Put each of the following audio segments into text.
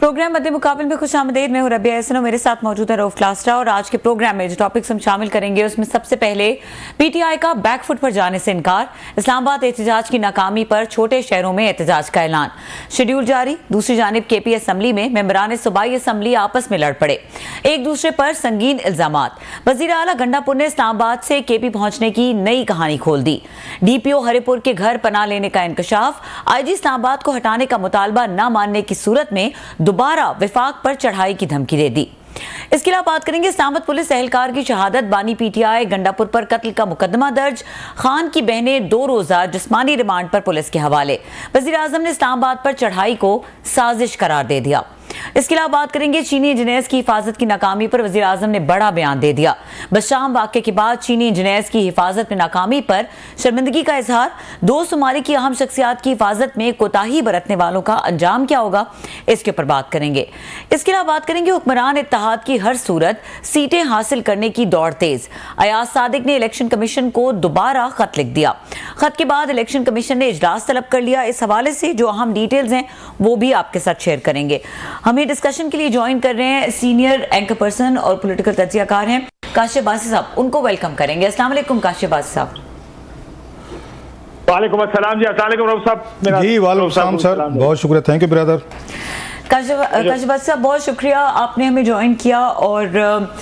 Programme मध्य मुकाबले में खुशामदीद। मैं हूं रबिया एहसन और मेरे साथ मौजूद है रऊफ क्लास्ट्रा। और आज के प्रोग्राम में जो टॉपिक्स हम शामिल करेंगे उसमें सबसे पहले पीटीआई का बैकफुट पर जाने से इनकार, इस्लामाबाद एहतजाज की नाकामी पर छोटे शहरों में एहतजाज का ऐलान, शेड्यूल जारी। दूसरी जानिब केपी असम्बली में मेंबरान सूबाई असम्बली आपस में लड़ पड़े, एक दूसरे पर संगीन इल्जामात। वजीर आला गंडापुर ने इस्लामाबाद से केपी पहुंचने की नई कहानी खोल दी। डीपीओ हरिपुर के घर पनाह लेने का इंकशाफ, आईजी इस्लामाबाद को हटाने का मुतालबा न मानने की सूरत में दोबारा विफाक पर चढ़ाई की धमकी दे दी। इसके अलावा बात करेंगे इस्लामाबाद पुलिस एहलकार की शहादत, बानी पीटीआई गंडापुर पर कत्ल का मुकदमा दर्ज, खान की बहनें 2 रोजा जिस्मानी रिमांड पर पुलिस के हवाले। वजीर आजम ने इस्लामाबाद पर चढ़ाई को साजिश करार दे दिया। इसके अलावा बात करेंगे चीनी इंजीनियर्स की हिफाजत की नाकामी पर वजीर आजम ने बड़ा बयान दे दिया। बशाम वाक़े के बाद चीनी इंजीनियर्स की हिफाजत में नाकामी पर शर्मिंदगी का इजहार, 2 शुमारी की अहम शख्सियात की हिफाजत में कोताही बरतने वालों का अंजाम क्या होगा, इसके ऊपर बात करेंगे। इसके अलावा बात करेंगे हुक्मरान इत्तेहाद की हर सूरत सीटें हासिल करने की दौड़ तेज, अयाज सादिक ने इलेक्शन कमीशन को दोबारा खत लिख दिया। खत के बाद इलेक्शन कमीशन ने इजलास तलब कर लिया। इस हवाले से जो अहम डिटेल्स हैं वो भी आपके साथ शेयर करेंगे। हमें डिस्कशन के लिए ज्वाइन कर रहे हैं सीनियर एंकर पर्सन और पॉलिटिकल तज्जियाकार हैं काशिफ बासी साहब, उनको वेलकम करेंगे। अस्सलाम वालेकुम काशिफ बासी साहब। वालेकुम अस्सलाम जी। अस्सलाम वालेकुम रऊफ साहब। जी वालेकुम सलाम सर, बहुत शुक्रिया, थैंक यू ब्रदर। काशिफ बासी साहब बहुत शुक्रिया आपने हमें ज्वाइन किया। और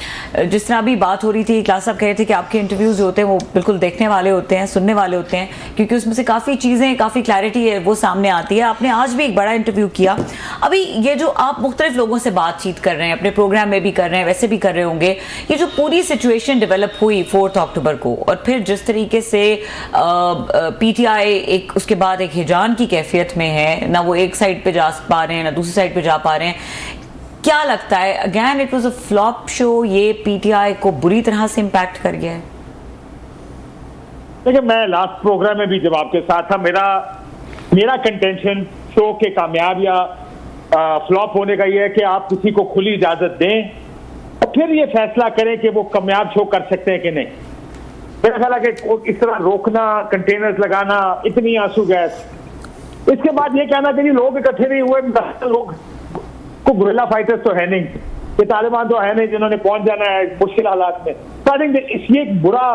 जिस तरह अभी बात हो रही थी, क्लास साहब कह रहे थे कि आपके इंटरव्यूज जो होते हैं वो बिल्कुल देखने वाले होते हैं, सुनने वाले होते हैं, क्योंकि उसमें से काफ़ी चीज़ें, काफ़ी क्लैरिटी है वो सामने आती है। आपने आज भी एक बड़ा इंटरव्यू किया। अभी ये जो आप मुख्तलिफ लोगों से बातचीत कर रहे हैं, अपने प्रोग्राम में भी कर रहे हैं, वैसे भी कर रहे होंगे, ये जो पूरी सिचुएशन डेवलप हुई 4 अक्टूबर को, और फिर जिस तरीके से पीटीआई एक उसके बाद एक हिजान की कैफियत में है, ना वो एक साइड पे जा पा रहे हैं ना दूसरी साइड पे जा पा रहे हैं, क्या लगता है again it was a flop show? ये पीटीआई को बुरी तरह से इंपैक्ट कर गया है? देखिए, मैं लास्ट प्रोग्राम में भी जब आपके साथ था, मेरा कंटेंशन शो के कामयाब या फ्लॉप होने का ये है कि आप किसी को खुली इजाजत दें और फिर ये फैसला करें कि वो कामयाब शो कर सकते हैं कि नहीं। मेरा ख्याल है कि इस तरह रोकना, कंटेनर्स लगाना, इतनी आंसू गैस, इसके बाद ये कहना कि लोग इकट्ठे नहीं हुए, लोग को गुरिल्ला फाइटर्स तो है नहीं, ये तालिबान तो है नहीं जिन्होंने पहुंच जाना है मुश्किल हालात में। तो आई थिंक ये एक बुरा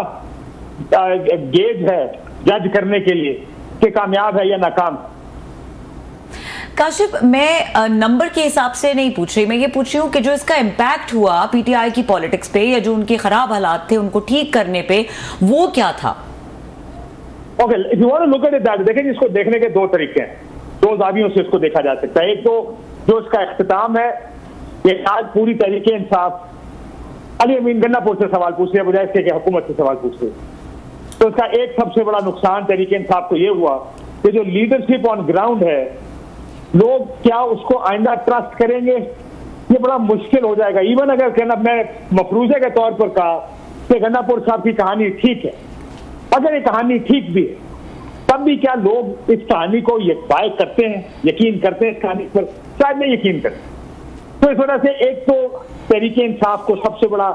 गेज है जज करने के लिए कि कामयाब है या नाकाम। काशिफ, मैं नंबर के हिसाब से नहीं पूछ रही, मैं ये पूछ रही हूँ कि जो इसका इम्पैक्ट हुआ पीटीआई की पॉलिटिक्स पे, या जो उनके खराब हालात थे उनको ठीक करने पे, वो क्या था? Okay, if you want to look at it that, देखिए इसको देखने के 2 तरीके हैं, 2 जावियों से इसको देखा जा सकता है। एक तो जो इसका इख्तिताम है, ये आज पूरी तरीके इंसाफ अली अमीन गन्नापुर से सवाल पूछ रहे हैं बजाय इसके कि हुकूमत से सवाल पूछ रहे हैं। तो इसका एक सबसे बड़ा नुकसान तरीके इंसाफ को ये हुआ कि जो लीडरशिप ऑन ग्राउंड है, लोग क्या उसको आइंदा ट्रस्ट करेंगे, ये बड़ा मुश्किल हो जाएगा। इवन अगर कहना, मैं मफरूजे के तौर पर कहा कि गन्नापुर साहब की कहानी ठीक है, अगर ये कहानी ठीक भी है, तब भी क्या लोग इस कहानी को बाय करते हैं, यकीन करते हैं इस कहानी पर? शायद नहीं यकीन करते। तो इस वजह से एक तो तरीके इंसाफ को सबसे बड़ा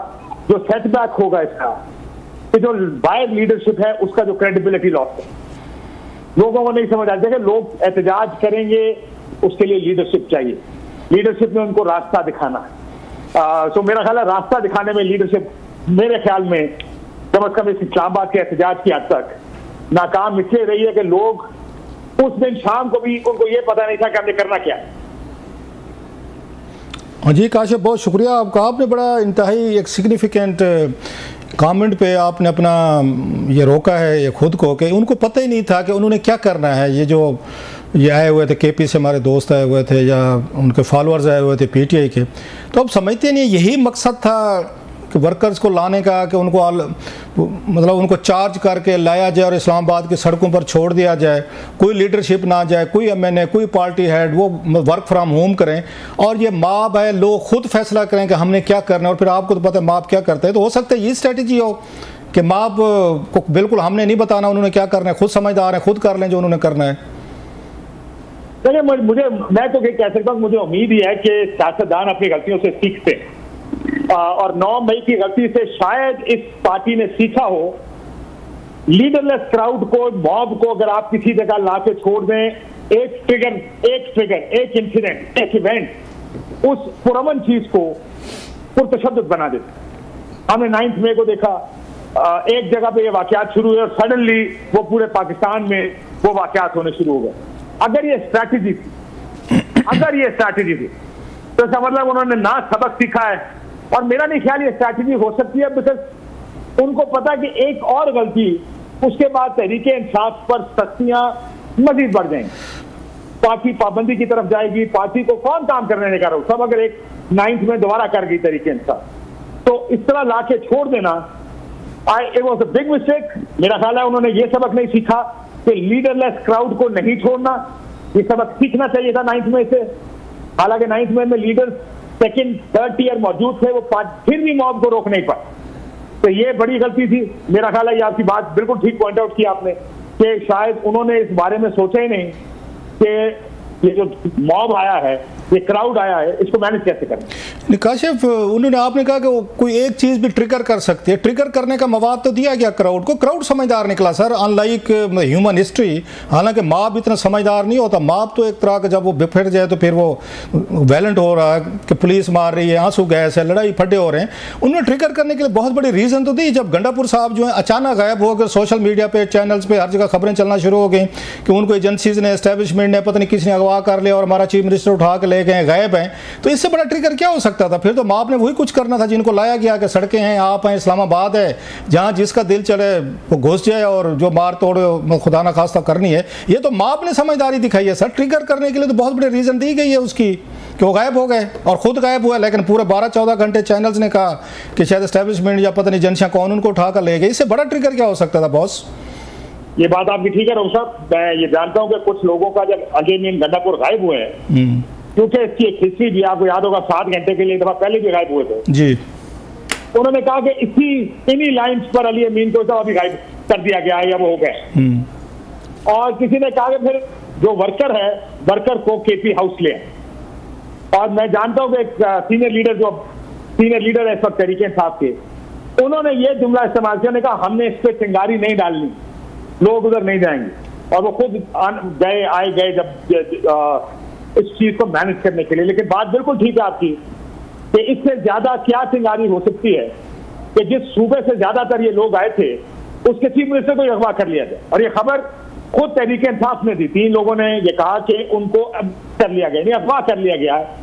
जो सेटबैक होगा इसका, कि जो बाय लीडरशिप है उसका जो क्रेडिबिलिटी लॉस है, लोगों को नहीं समझ आता कि लोग एहतजाज करेंगे, उसके लिए लीडरशिप चाहिए, लीडरशिप में उनको रास्ता दिखाना। तो मेरा ख्याल है रास्ता दिखाने में लीडरशिप मेरे ख्याल में कम अज कम इस इस्लामाबाद के एहतजाज की हद तक नाकाम इसलिए रही है कि लोग उस दिन शाम को भी उनको ये पता नहीं था कि हमने करना क्या है। जी काशिफ, बहुत शुक्रिया आपका। आपने बड़ा इंतहाई एक सिग्निफिकेंट कमेंट पे आपने अपना ये रोका है ये खुद को, कि उनको पता ही नहीं था कि उन्होंने क्या करना है। ये आए हुए थे केपी से, हमारे दोस्त आए हुए थे या उनके फॉलोअर्स आए हुए थे पीटीआई के, तो अब समझते नहीं यही मकसद था कि वर्कर्स को लाने का, कि उनको मतलब उनको चार्ज करके लाया जाए और इस्लामाबाद की सड़कों पर छोड़ दिया जाए, कोई लीडरशिप ना जाए, कोई एमएनए, कोई पार्टी हेड, वो वर्क फ्रॉम होम करें और ये माब है, लोग खुद फैसला करें कि हमने क्या करना है। और फिर आपको तो पता है माब क्या करते हैं, तो हो सकता है ये स्ट्रेटजी हो कि माब को बिल्कुल हमने नहीं बताना उन्होंने क्या करना है, खुद समझदार है, खुद कर लें जो उन्होंने करना है। देखिए, मैं तो कह सकता हूँ, मुझे उम्मीद ही है कि सियासतदान अपनी गलतियों से सीखते हैं, और 9 मई की गलती से शायद इस पार्टी ने सीखा हो। लीडरलेस क्राउड को, मॉब को अगर आप किसी जगह ला के छोड़ दें, एक ट्रिगर, एक इंसिडेंट, एक इवेंट उस पुरअमन चीज को पुरतशद्दुद बना देते। हमने 9 मई को देखा, एक जगह पे ये वाकयात शुरू हुए और सडनली वो पूरे पाकिस्तान में वो वाकयात होने शुरू हो गए। अगर ये स्ट्रैटेजी थी तो इसका मतलब उन्होंने ना सबक सीखा है, और मेरा नहीं ख्याल ये स्ट्रैटेजी हो सकती है, बिकॉज उनको पता कि एक और गलती उसके बाद तहरीके इंसाफ पर सख्तियां मजीद बढ़ जाएंगी, पार्टी पाबंदी की तरफ जाएगी, पार्टी को कौन काम करने देगा, सब अगर एक 9 में दोबारा कर गई तहरीके इंसाफ, तो इस तरह ला के छोड़ देना it was a big mistake. मेरा ख्याल है उन्होंने ये सबक नहीं सीखा कि लीडरलेस क्राउड को नहीं छोड़ना, ये सबक सीखना चाहिए था 9 मई से। हालांकि 9 मई में लीडर्स सेकंड थर्ड टीयर मौजूद थे, वो फिर भी मॉब को रोक नहीं पाए, तो ये बड़ी गलती थी। मेरा ख्याल है ये आपकी बात बिल्कुल ठीक पॉइंट आउट की आपने कि शायद उन्होंने इस बारे में सोचा ही नहीं कि ये जो मॉब आया है, ये क्राउड आया है, इसको मैनेज कैसे करें। काशिफ, उन्होंने आपने कहा कि वो कोई एक चीज भी ट्रिगर कर सकती है, ट्रिगर करने का मवाद तो दिया गया क्राउड को, क्राउड समझदार निकला सर, अनलाइक ह्यूमन हिस्ट्री। हालांकि मॉब इतना समझदार नहीं होता, मॉब तो एक तरह का जब वो बिफर जाए तो फिर वो वायलेंट हो रहा है कि पुलिस मार रही है, आंसू गैस है, लड़ाई फटे हो रहे हैं। उन्होंने ट्रिगर करने के लिए बहुत बड़ी रीजन तो दी। जब गंडापुर साहब जो है अचानक गायब हो गए, सोशल मीडिया पे चैनल्स पे हर जगह खबरें चलना शुरू हो गई कि उनको एजेंसीज ने, एस्टेब्लिशमेंट ने, पता नहीं किसी ने अगवा कर लिया और हमारा चीफ मिनिस्टर उठा के ले गए, गायब हैं, तो इससे बड़ा ट्रिगर क्या हो सकता था? फिर तो मॉब ने वही कुछ करना था जिनको लाया गया कि सड़कें हैं, आप हैं, इस्लामाबाद है, जहां जिसका दिल चले वो घुस जाए और जो मार तोड़ खुदा ना खास्ता करनी है। ये तो मॉब ने समझदारी दिखाई है सर, ट्रिगर करने के लिए तो बहुत बड़े रीजन दी गई है उसकी कि वो गायब हो गए और खुद गायब हुआ, लेकिन पूरे 12-14 घंटे चैनल्स ने कहा कि शायद एस्टेब्लिशमेंट या पता नहीं एजेंसियां कौन उनको उठाकर ले गए। इससे बड़ा ट्रिगर क्या हो सकता था बॉस? ये बात आपकी ठीक है रऊफ साहब, मैं ये जानता हूं कि कुछ लोगों का जब अगेन गंडापुर गायब हुए हैं, क्योंकि इसकी एक हिस्ट्री भी आपको याद होगा, 7 घंटे के लिए दफा पहले भी गायब हुए थे जी। उन्होंने कहा कि इन्हीं लाइंस पर अली अमीन को तो अभी गायब कर दिया गया है या वो हो गए, और किसी ने कहा कि फिर जो वर्कर है, वर्कर को केपी हाउस ले। और मैं जानता हूं कि एक सीनियर लीडर है इस वक्त तहरीके इंसाफ के, उन्होंने ये जुमला इस्तेमाल किया, कहा हमने इस पर चिंगारी नहीं डालनी, लोग उधर नहीं जाएंगे, और वो खुद आए गए जब इस चीज को मैनेज करने के लिए। लेकिन बात बिल्कुल ठीक है आपकी कि इससे ज्यादा क्या चिंगारी हो सकती है कि जिस सूबे से ज्यादातर ये लोग आए थे उसके चीफ मिनिस्टर को अगवा कर लिया गया, और ये खबर खुद तहरीके इंसाफ ने दी। 3 लोगों ने ये कहा कि उनको अब कर लिया गया, नहीं अगवा कर लिया गया है।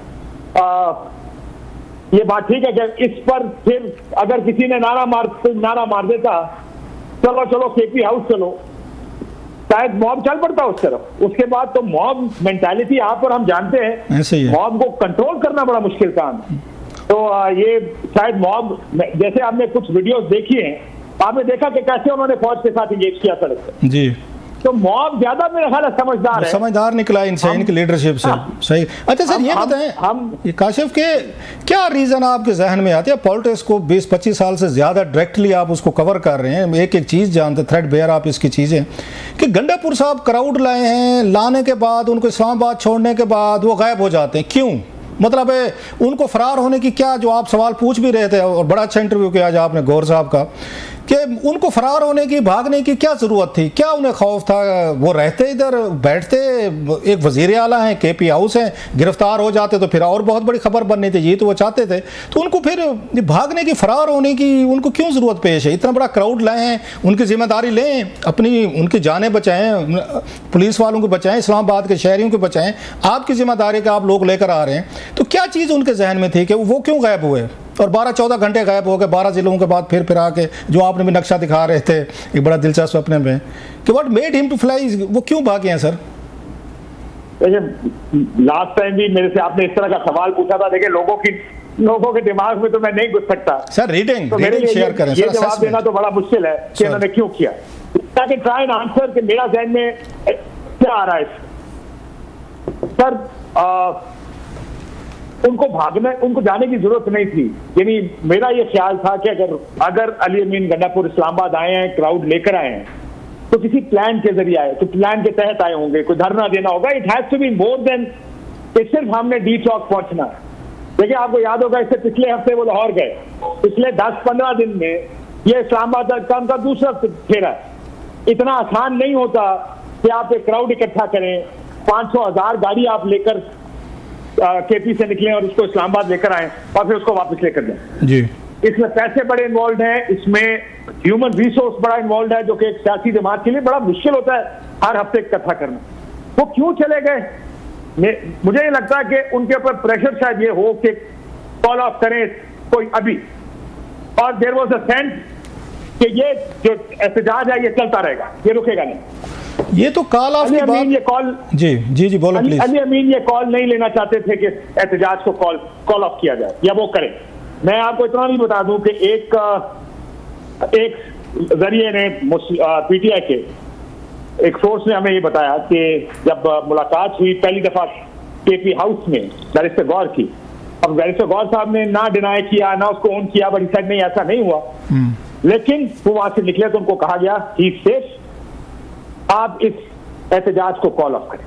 ये बात ठीक है कि इस पर फिर अगर किसी ने नारा मार देता चलो चलो केपी हाउस चलो, शायद मॉब चल पड़ता उस तरफ। उसके बाद तो मॉब मेंटालिटी यहाँ पर हम जानते हैं, मॉब को कंट्रोल करना बड़ा मुश्किल काम है। तो ये शायद मॉब, जैसे आपने कुछ वीडियोस देखी हैं, आपने देखा कि कैसे उन्होंने फौज के साथ इंगेज किया सड़क पे जी, तो मॉब ज्यादा मेरा ख्याल है समझदार निकला इनसे, इनकी लीडरशिप से। सही। अच्छा सर, ये बताएं हम ये काशिफ के क्या रीजन आपके जहन में आते हैं? पॉलिटिक्स को 20-25 साल से ज्यादा डायरेक्टली आप उसको कवर कर रहे हैं, एक एक चीज जानते, थ्रेड बेयर आप इसकी चीजें, कि गंडापुर साहब क्राउड लाए हैं, लाने के बाद उनको इस्लामाबाद छोड़ने के बाद वो गायब हो जाते हैं, क्यों? मतलब है उनको फरार होने की क्या, जो आप सवाल पूछ भी रहे थे और बड़ा अच्छा इंटरव्यू किया आज आपने गौर साहब का, कि उनको फरार होने की, भागने की क्या जरूरत थी? क्या उन्हें खौफ था? वो रहते इधर, बैठते, एक वजीर आला हैं, केपी हाउस हैं, गिरफ्तार हो जाते तो फिर और बहुत बड़ी खबर बननी थी, ये तो वो चाहते थे। तो उनको फिर भागने की, फरार होने की उनको क्यों जरूरत पेश है? इतना बड़ा क्राउड लाए हैं, उनकी जिम्मेदारी लें, अपनी उनकी जानें बचाएं, पुलिस वालों को बचाएं, इस्लामाबाद के शहरियों को बचाएं, आपकी जिम्मेदारी का आप लोग लेकर आ रहे हैं। तो क्या चीज़ उनके जहन में थी कि वो क्यों गायब हुए और 12-14 घंटे गायब हो गए, 12 जिलों के बाद फिर आके, जो आपने भी नक्शा दिखा रहे थे एक बड़ा दिलचस्प अपने में, कि what made him to fly, वो क्यों भागे हैं सर? देखिए, लास्ट टाइम भी मेरे से आपने इस तरह का सवाल पूछा था, देखिए लोगों के दिमाग में तो मैं नहीं घुस सकता सर, रीडिंग शेयर करें, ये जवाब देना तो बड़ा मुश्किल है कि उन्होंने क्यों किया, ताकि ट्राई एंड आंसर कि मेरा जहन में क्या आ रहा है सर। उनको जाने की जरूरत नहीं थी, यानी मेरा ये ख्याल था कि अगर अली अमीन गंडापुर इस्लामाबाद आए हैं, क्राउड लेकर आए हैं, तो किसी प्लान के जरिए आए, तो प्लान के तहत आए होंगे, कोई धरना देना होगा। It has to be more than कि सिर्फ हमने डी चौक पहुंचना। देखिए, आपको याद होगा इससे पिछले हफ्ते वो लाहौर गए, पिछले 10-15 दिन में ये इस्लामाबाद का उनका दूसरा फेरा है। इतना आसान नहीं होता कि आप एक क्राउड इकट्ठा करें, 500-1000 गाड़ी आप लेकर केपी से निकले और उसको इस्लामाबाद लेकर आए और फिर उसको वापस लेकर जाए जी। इसमें पैसे बड़े इन्वॉल्व हैं, इसमें ह्यूमन रिसोर्स बड़ा इन्वॉल्व है, जो कि एक सियासी जमात के लिए बड़ा मुश्किल होता है हर हफ्ते इकट्ठा करना। वो क्यों चले गए? मुझे ये लगता है कि उनके ऊपर प्रेशर शायद ये हो कि कॉल ऑफ करें कोई अभी, और देयर वाज अ सेंस कि ये जो एहतजाज है ये चलता रहेगा, ये रुकेगा नहीं। ये तो कॉल ऑफ की बात, ये कॉल जी जी जी बोलो प्लीज। अली अमीन ये कॉल नहीं लेना चाहते थे कि एहतजाज को कॉल ऑफ किया जाए या वो करें। मैं आपको इतना भी बता दूं कि एक जरिए ने पीटीआई के एक सोर्स ने हमें ये बताया कि जब मुलाकात हुई पहली दफा केपी हाउस में बैरिस्टर गौर की, अब बैरिस्टर गौर साहब ने ना डिनाई किया ना उसको ऑन किया, बट साइड नहीं ऐसा नहीं हुआ, लेकिन वो वहां से निकले तो उनको कहा गया ही सेफ, आप इस एहतजाज को कॉल ऑफ करें।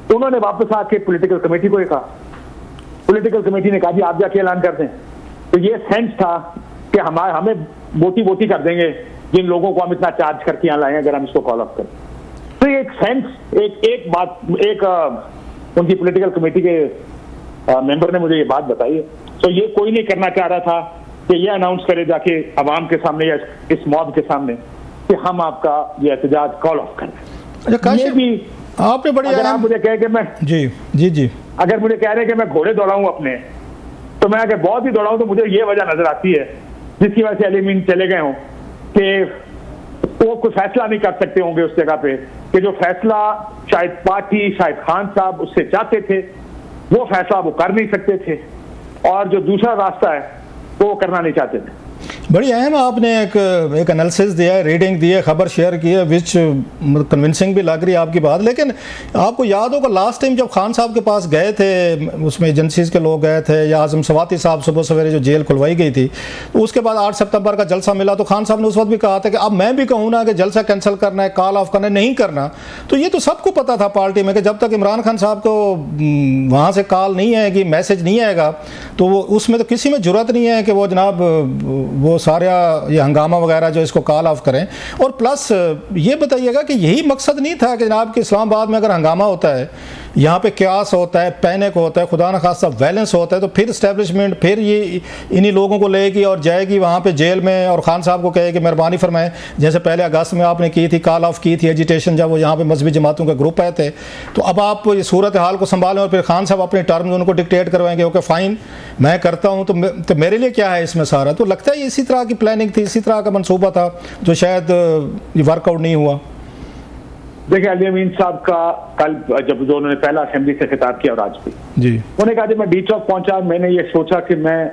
तो उन्होंने वापस आके पॉलिटिकल कमेटी को कहा, पॉलिटिकल कमेटी ने कहा जी आप जाके ऐलान कर दें। तो ये सेंस था कि हमें वोटी कर देंगे जिन लोगों को हम इतना चार्ज करके यहाँ लाए अगर हम इसको कॉल ऑफ करें। तो ये एक सेंस, एक बात उनकी पॉलिटिकल कमेटी के मेंबर ने मुझे ये बात बताई है। तो ये कोई नहीं करना चाह रहा था कि ये अनाउंस करे जाके अवाम के सामने या इस मॉब के सामने कि हम आपका ये एहतजाज कॉल ऑफ करें। अच्छा ये भी आपने बड़ी, अगर आप मुझे कहे कि मैं जी जी जी अगर मुझे कह रहे हैं कि मैं घोड़े दौड़ाऊं अपने, तो मैं अगर बहुत ही दौड़ाऊं तो मुझे ये वजह नजर आती है जिसकी वजह से अली अमीन चले गए हों कि वो कोई फैसला नहीं कर सकते होंगे उस जगह पे, कि जो फैसला शायद पार्टी शायद खान साहब उससे चाहते थे वो फैसला वो कर नहीं सकते थे, और जो दूसरा रास्ता है वो करना नहीं चाहते थे। बड़ी अहम आपने एक एनालिसिस दिया है, रीडिंग दी है, खबर शेयर की है, विच कन्विंसिंग भी लग रही है आपकी बात। लेकिन आपको याद होगा लास्ट टाइम जब खान साहब के पास गए थे, उसमें एजेंसीज के लोग गए थे, या आजम सवाती साहब सुबह सवेरे जो जेल खुलवाई गई थी, तो उसके बाद 8 सितंबर का जलसा मिला, तो खान साहब ने उस वक्त भी कहा था कि अब मैं भी कहूँ ना कि जलसा कैंसिल करना है, कॉल ऑफ करना है, नहीं करना। तो ये तो सबको पता था पार्टी में कि जब तक इमरान खान साहब को वहाँ से कॉल नहीं आएगी, मैसेज नहीं आएगा, तो वो उसमें तो किसी में जुर्रत नहीं है कि वो जनाब वो सारा ये हंगामा वगैरह जो इसको कॉल ऑफ करें। और प्लस ये बताइएगा कि यही मकसद नहीं था कि जनाब कि इस्लामाबाद में अगर हंगामा होता है, यहाँ पे क्यास होता है, पैनिक होता है, खुदा न खास्ता वायलेंस होता है, तो फिर इस्टेब्लिशमेंट फिर ये इन्हीं लोगों को लेगी और जाएगी वहाँ पे जेल में और खान साहब को कहेगी मेहरबानी फरमाएं, जैसे पहले अगस्त में आपने की थी, कॉल ऑफ की थी एजिटेशन जब वो यहाँ पे मजहबी जमातों का ग्रुप आए थे। तो अब आप ये सूरत हाल को संभालें और फिर खान साहब अपने टर्म्स उनको डिक्टेट करवाएंगे, ओके फाइन मैं करता हूँ, तो मेरे लिए क्या है इसमें सारा। तो लगता है इसी तरह की प्लानिंग थी, इसी तरह का मनसूबा था जो शायद ये वर्कआउट नहीं हुआ। देखिए अली अमीन साहब का कल जब जो उन्होंने पहला असेंबली से खिताब किया और आज भी जी उन्होंने कहा जब मैं डी चौक पहुंचा मैंने ये सोचा कि मैं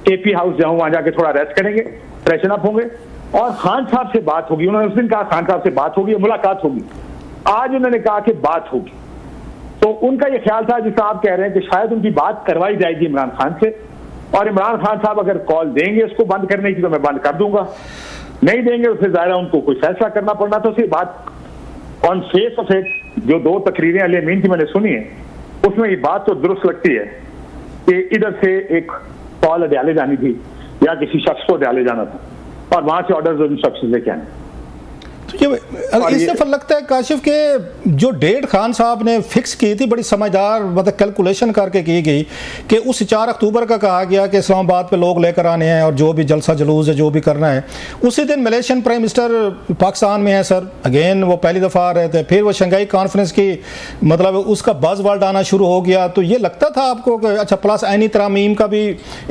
केपी हाउस जाऊं, वहां जाके थोड़ा रेस्ट करेंगे, फ्रेशन अप होंगे और खान साहब से बात होगी। उन्होंने उस दिन कहा खान साहब से बात होगी, मुलाकात होगी। आज उन्होंने कहा कि बात होगी। तो उनका ये ख्याल था जिसका आप कह रहे हैं कि शायद उनकी बात करवाई जाएगी इमरान खान से, और इमरान खान साहब अगर कॉल देंगे उसको बंद करने की तो मैं बंद कर दूंगा, नहीं देंगे तो फिर ज़ाहिर उनको कोई फैसला करना पड़ना। तो सिर्फ बात ऑन फेस ऑफ इट जो 2 तकरीरें अली अमीन की मैंने सुनी है उसमें ये बात तो दुरुस्त लगती है कि इधर से एक कॉल अडयाले जानी थी या किसी शख्स को अडयाले जाना था और वहां से ऑर्डर्स और इंस्ट्रक्शंस लेके आने। इस दफा लगता है काशिफ के जो डेट खान साहब ने फिक्स की थी बड़ी समझदार मतलब कैलकुलेशन करके की गई कि उस 4 अक्टूबर का कहा गया कि इस्लामाबाद पे लोग लेकर आने हैं और जो भी जलसा जुलूस है जो भी करना है। उसी दिन मलेशियन प्राइम मिनिस्टर पाकिस्तान में है सर, अगेन वो पहली दफ़ा आ रहे थे, फिर वो शंघाई कॉन्फ्रेंस की मतलब उसका बज़ वर्ड आना शुरू हो गया। तो ये लगता था आपको कि अच्छा प्लस ऐनी तरामीम का भी